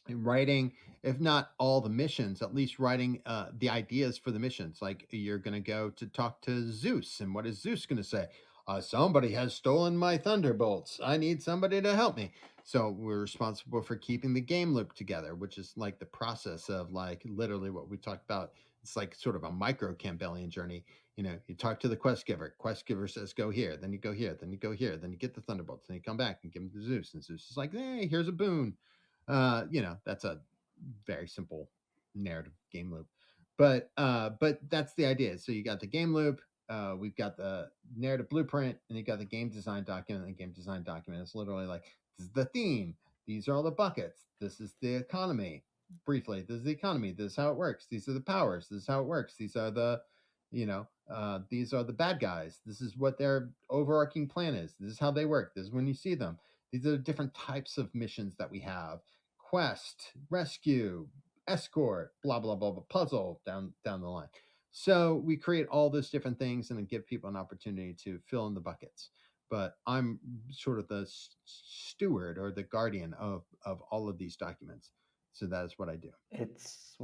[SPEAKER 2] writing, if not all the missions, at least writing the ideas for the missions. Like you're going to go to talk to Zeus, and what is Zeus going to say? Somebody has stolen my thunderbolts. I need somebody to help me. So we're responsible for keeping the game loop together, which is like the process of like literally what we talked about. It's like sort of a micro Campbellian journey. You know, you talk to the quest giver. Quest giver says go here, then you go here, then you go here, then you get the thunderbolts, then you come back and give them to Zeus, and Zeus is like, hey, here's a boon. You know, that's a very simple narrative game loop. But that's the idea. So you got the game loop, we've got the narrative blueprint, and you got the game design document. And the game design document is literally like, this is the theme, these are all the buckets, this is the economy. Briefly, this is the economy, this is how it works, these are the powers, this is how it works, these are the these are the bad guys, this is what their overarching plan is, this is how they work, this is when you see them, these are the different types of missions that we have: quest, rescue, escort, blah blah blah, blah, puzzle, down the line. So we create all those different things and then give people an opportunity to fill in the buckets. But I'm sort of the steward or the guardian of all of these documents. So that is what I do.
[SPEAKER 1] It's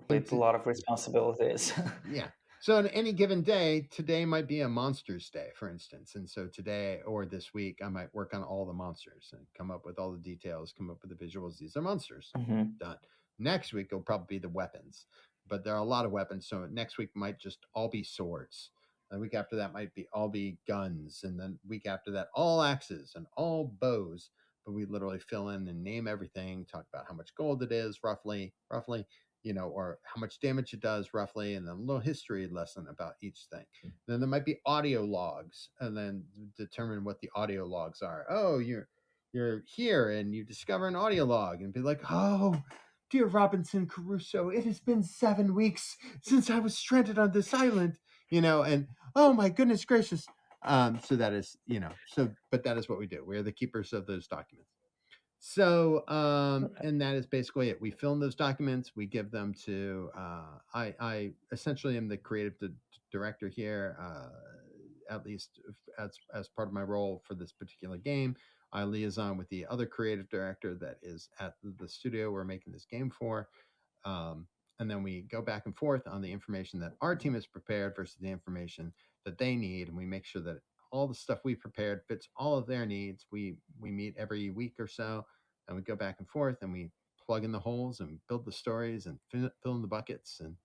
[SPEAKER 2] It's
[SPEAKER 1] a lot of responsibilities.
[SPEAKER 2] Yeah. So on any given day, today might be a monsters day, for instance. And so today or this week, I might work on all the monsters and come up with all the details, come up with the visuals. These are monsters.
[SPEAKER 1] Hmm.
[SPEAKER 2] Done. Next week, it'll probably be the weapons. But there are a lot of weapons. So next week might just all be swords. The week after that might be all be guns. And then week after that, all axes and all bows. But we literally fill in and name everything, talk about how much gold it is, roughly, or how much damage it does roughly, and then a little history lesson about each thing. Then there might be audio logs, and then determine what the audio logs are. Oh, you're here and you discover an audio log and be like, oh, dear Robinson Crusoe, it has been 7 weeks since I was stranded on this island, and oh my goodness gracious. So that is, but that is what we do. We're the keepers of those documents. So, and that is basically it. We film those documents. We give them to. I essentially am the creative director here, at least as part of my role for this particular game. I liaison with the other creative director that is at the studio we're making this game for. Um, and then we go back and forth on the information that our team has prepared versus the information that they need, and we make sure that all the stuff we prepared fits all of their needs. We meet every week or so, and we go back and forth, and we plug in the holes and build the stories and fill in the buckets, and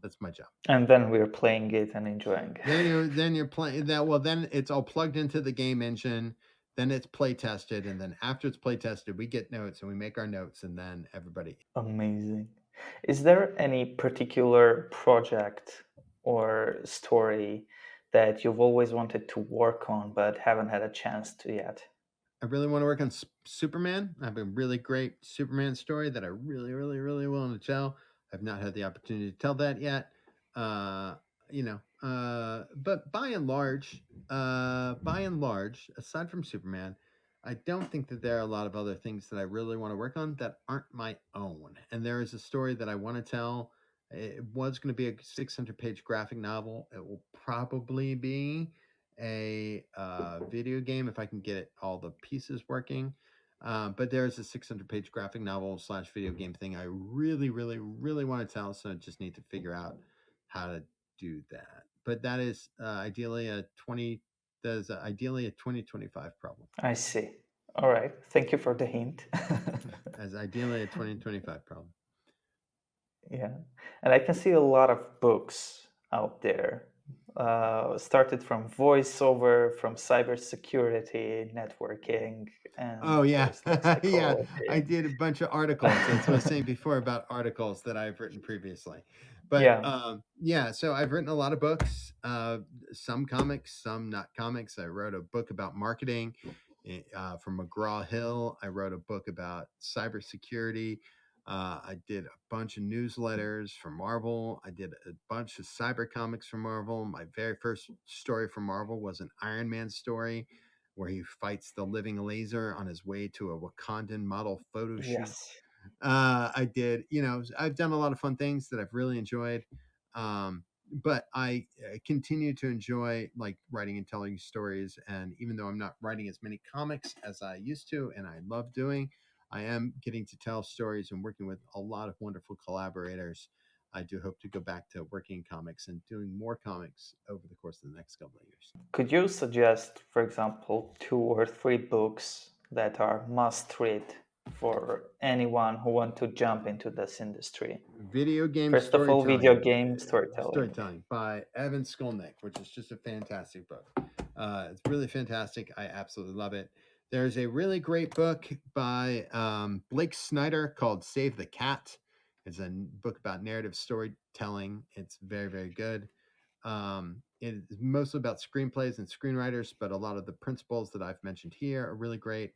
[SPEAKER 2] that's my job.
[SPEAKER 1] And then we're playing it and enjoying.
[SPEAKER 2] Then you're playing that. Well, then it's all plugged into the game engine. Then it's play tested, and then after it's play tested, we get notes and we make our notes, and then everybody.
[SPEAKER 1] Amazing. Is there any particular project or story that you've always wanted to work on but haven't had a chance to yet?
[SPEAKER 2] I really want to work on Superman. I have a really great Superman story that I really, really, really want to tell. I've not had the opportunity to tell that yet. Uh, but by and large, aside from Superman, I don't think that there are a lot of other things that I really want to work on that aren't my own. And there is a story that I want to tell. It was going to be a 600-page graphic novel. It will probably be a video game if I can get all the pieces working. But there's a 600-page graphic novel / video game thing I really, really, really want to tell. So I just need to figure out how to do that. But that is ideally a 2025 problem.
[SPEAKER 1] I see. All right. Thank you for the hint.
[SPEAKER 2] As ideally a 2025 problem.
[SPEAKER 1] Yeah. And I can see a lot of books out there. Started from voiceover, from cybersecurity, networking, and
[SPEAKER 2] Oh
[SPEAKER 1] of
[SPEAKER 2] yeah,
[SPEAKER 1] course, like
[SPEAKER 2] yeah. I
[SPEAKER 1] psychology.
[SPEAKER 2] did a bunch of articles. That's what I was saying before about articles that I've written previously. But
[SPEAKER 1] Yeah.
[SPEAKER 2] yeah, so I've written a lot of books. Some comics, some not comics. I wrote a book about marketing from McGraw Hill. I wrote a book about cybersecurity. I did a bunch of newsletters for Marvel. I did a bunch of cyber comics for Marvel. My very first story for Marvel was an Iron Man story where he fights the living laser on his way to a Wakandan model photo shoot.
[SPEAKER 1] Yes.
[SPEAKER 2] I did, I've done a lot of fun things that I've really enjoyed. But I continue to enjoy like writing and telling stories. And even though I'm not writing as many comics as I used to, and I love doing, I am getting to tell stories and working with a lot of wonderful collaborators. I do hope to go back to working in comics and doing more comics over the course of the next couple of years.
[SPEAKER 1] Could you suggest, for example, 2 or 3 books that are must read for anyone who want to jump into this industry?
[SPEAKER 2] Video game
[SPEAKER 1] First of all, video game storytelling.
[SPEAKER 2] storytelling by Evan Skolnick, which is just a fantastic book. It's really fantastic. I absolutely love it. There's a really great book by Blake Snyder called Save the Cat. It's a book about narrative storytelling. It's very, very good. It is mostly about screenplays and screenwriters, but a lot of the principles that I've mentioned here are really great.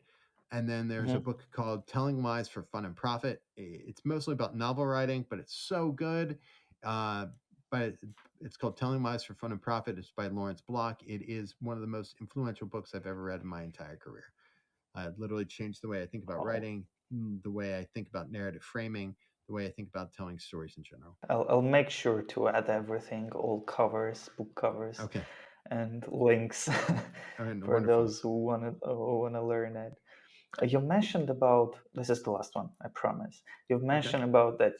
[SPEAKER 2] And then there's a
[SPEAKER 1] Mhm.
[SPEAKER 2] book called Telling Lies for Fun and Profit. It's mostly about novel writing, but it's so good. Uh, but it's called Telling Lies for Fun and Profit. It's by Lawrence Block. It is one of the most influential books I've ever read in my entire career. It literally changed the way I think about
[SPEAKER 1] Wow.
[SPEAKER 2] writing, the way I think about narrative framing, the way I think about telling stories in general.
[SPEAKER 1] I'll make sure to add everything, all covers, book covers,
[SPEAKER 2] Okay.
[SPEAKER 1] and links
[SPEAKER 2] All right,
[SPEAKER 1] for
[SPEAKER 2] wonderful.
[SPEAKER 1] those who wanna learn it. You mentioned about this is the last one, I promise. You've
[SPEAKER 2] Okay.
[SPEAKER 1] mentioned about that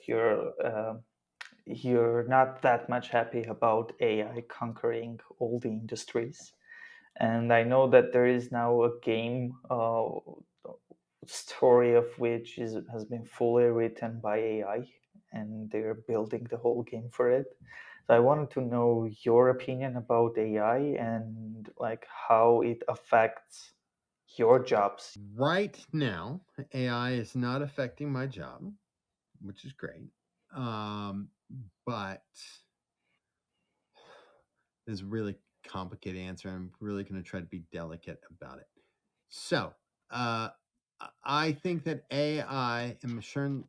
[SPEAKER 1] you're not that much happy about AI conquering all the industries. And I know that there is now a game story of which has been fully written by AI, and they're building the whole game for it. So I wanted to know your opinion about AI and like how it affects your jobs.
[SPEAKER 2] Right now, AI is not affecting my job, which is great. Um, but there's a really complicated answer. I'm really going to try to be delicate about it. So, uh, I think that AI and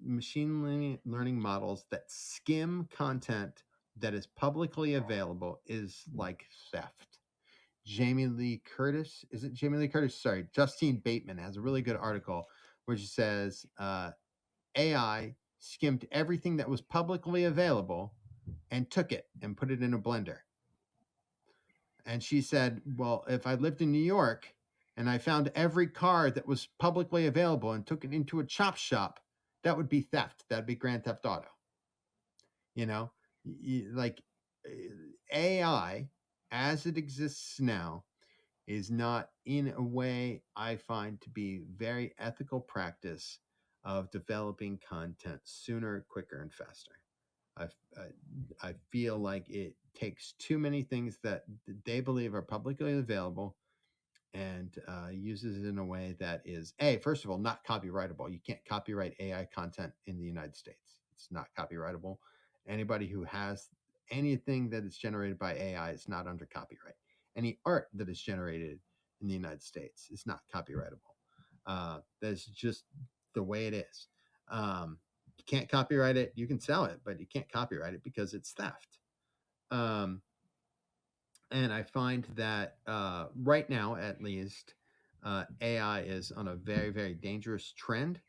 [SPEAKER 2] machine learning models that skim content that is publicly available is like theft. Jamie Lee Curtis, is it Jamie Lee Curtis? Sorry, Justine Bateman has a really good article which says AI skimmed everything that was publicly available and took it and put it in a blender. And she said, well, if I lived in New York and I found every car that was publicly available and took it into a chop shop, that would be theft. That'd be Grand Theft Auto. You know, like AI as it exists now is not, in a way, I find to be very ethical practice of developing content sooner, quicker, and faster. I, I feel like it takes too many things that they believe are publicly available and uses it in a way that is, first of all, not copyrightable. You can't copyright AI content in the United States. It's not copyrightable. Anybody who has anything that is generated by AI is not under copyright. Any art that is generated in the United States is not copyrightable. That's just the way it is. You can't copyright it. You can sell it, but you can't copyright it because it's theft. Um, and I find that right now, at least, AI is on a very, very dangerous trend.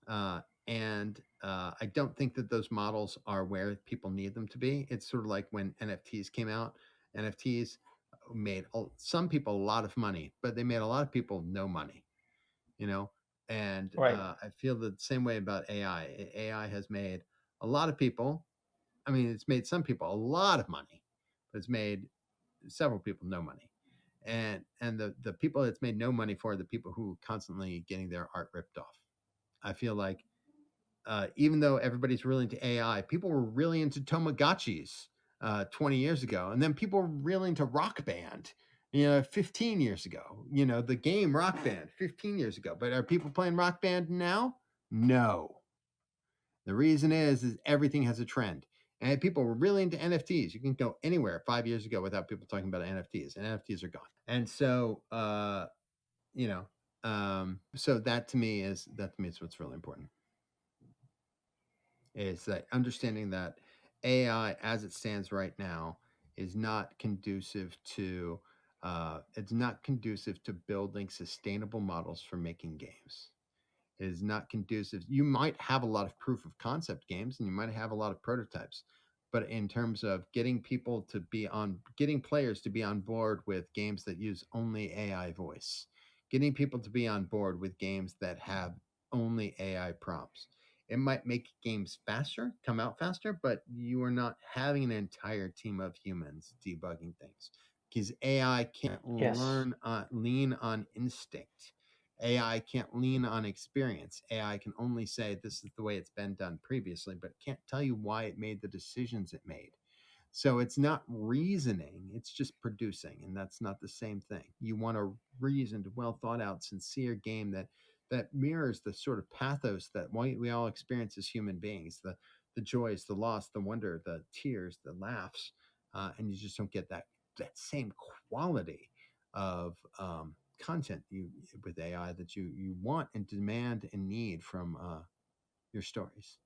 [SPEAKER 2] And I don't think that those models are where people need them to be. It's sort of like when NFTs came out. NFTs made some people a lot of money, but they made a lot of people no money, you know? And
[SPEAKER 1] Right.
[SPEAKER 2] I feel the same way about AI. AI has made a lot of people, I mean, it's made some people a lot of money, but it's made several people no money. And the people it's made no money for are the people who are constantly getting their art ripped off. I feel like even though everybody's really into AI, people were really into Tamagotchis 20 years ago, and then people were really into Rock Band, 15 years ago. The game Rock Band 15 years ago. But are people playing Rock Band now? No. The reason is everything has a trend. And people were really into NFTs. You can go anywhere 5 years ago without people talking about NFTs, and NFTs are gone. And so, you know, so that to me is what's really important. Is that understanding that AI as it stands right now is not conducive to it's not conducive to building sustainable models for making games. It is not conducive. You might have a lot of proof of concept games and you might have a lot of prototypes, but in terms of getting players to be on board with games that use only AI voice, getting people to be on board with games that have only AI prompts, it might make games faster, come out faster, but you are not having an entire team of humans debugging things because AI can't
[SPEAKER 1] Yes.
[SPEAKER 2] lean on instinct. AI can't lean on experience. AI can only say this is the way it's been done previously, but it can't tell you why it made the decisions it made. So it's not reasoning, it's just producing, and that's not the same thing. You want a reasoned, well thought out, sincere game that mirrors the sort of pathos that we all experience as human beings, the joys, the loss, the wonder, the tears, the laughs, and you just don't get that same quality of content with AI that you want and demand and need from your stories.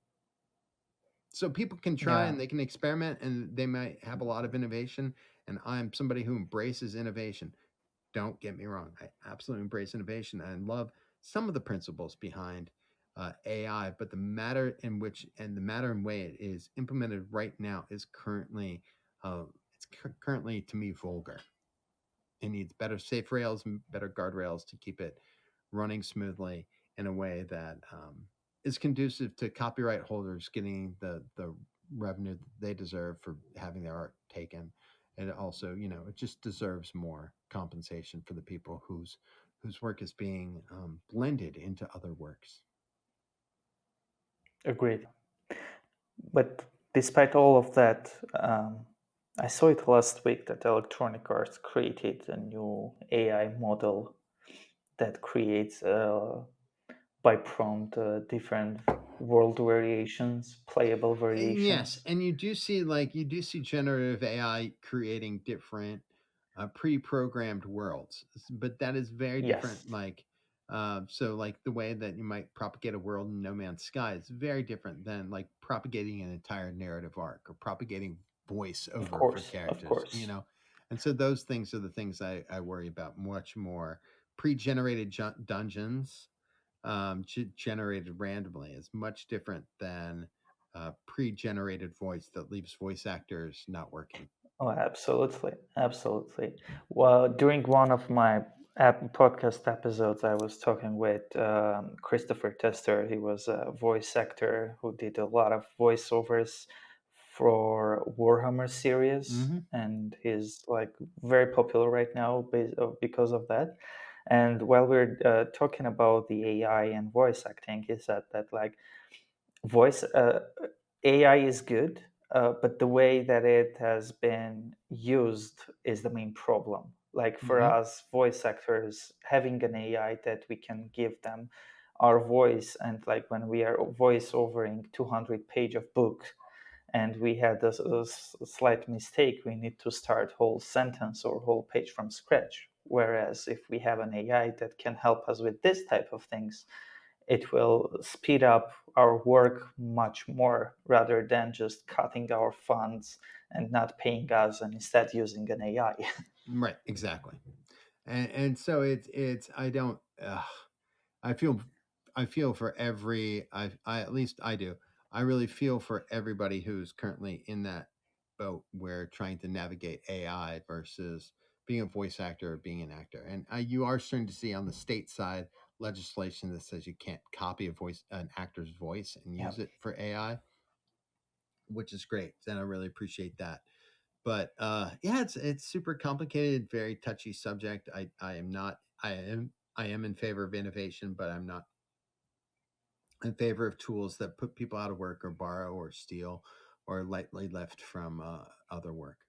[SPEAKER 2] So people can try
[SPEAKER 1] Yeah.
[SPEAKER 2] and they can experiment and they might have a lot of innovation. And I'm somebody who embraces innovation. Don't get me wrong. I absolutely embrace innovation and love some of the principles behind AI, but the matter and way it is implemented right now is uh, currently to me vulgar. It needs better safe rails and better guardrails to keep it running smoothly in a way that is conducive to copyright holders getting the revenue that they deserve for having their art taken. And also, it just deserves more compensation for the people whose work is being blended into other works.
[SPEAKER 1] Agreed. But despite all of that, I saw it last week that Electronic Arts created a new AI model that creates by prompt different world variations, playable
[SPEAKER 2] Yes,
[SPEAKER 1] variations.
[SPEAKER 2] and you do see generative AI creating different pre-programmed worlds, but that is very different.
[SPEAKER 1] Yes.
[SPEAKER 2] Like So, like the way that you might propagate a world in No Man's Sky is very different than like propagating an entire narrative arc or propagating voice
[SPEAKER 1] Of
[SPEAKER 2] over for
[SPEAKER 1] course, of
[SPEAKER 2] characters, you
[SPEAKER 1] course.
[SPEAKER 2] know? And so, those things are the things I worry about much more. Pre generated dungeons, generated randomly, is much different than pre generated voice that leaves voice actors not working.
[SPEAKER 1] Oh, absolutely, absolutely. Well, during one of my podcast episodes, I was talking with Christopher Tester. He was a voice actor who did a lot of voiceovers for Warhammer series,
[SPEAKER 2] Hmm.
[SPEAKER 1] and he's like very popular right now because of that. And while we're talking about the AI and voice acting, he said that like voice AI is good, but the way that it has been used is the main problem. Like for
[SPEAKER 2] Hmm.
[SPEAKER 1] us voice actors, having an AI that we can give them our voice, and like when we are voice overing 200 page of book, and we had a slight mistake, we need to start whole sentence or whole page from scratch. Whereas if we have an AI that can help us with this type of things, it will speed up our work much more rather than just cutting our funds and not paying us and instead using an AI.
[SPEAKER 2] Right, exactly. And so it's I don't I feel I feel for every I at least I do. I really feel for everybody who's currently in that boat where trying to navigate AI versus being a voice actor or being an actor. And you are starting to see on the state side legislation that says you can't copy an actor's voice and
[SPEAKER 1] Yeah.
[SPEAKER 2] use it for AI, which is great. And I really appreciate that. But yeah, it's super complicated, very touchy subject. I am not I am in favor of innovation, but I'm not in favor of tools that put people out of work or borrow or steal or lightly left from other work.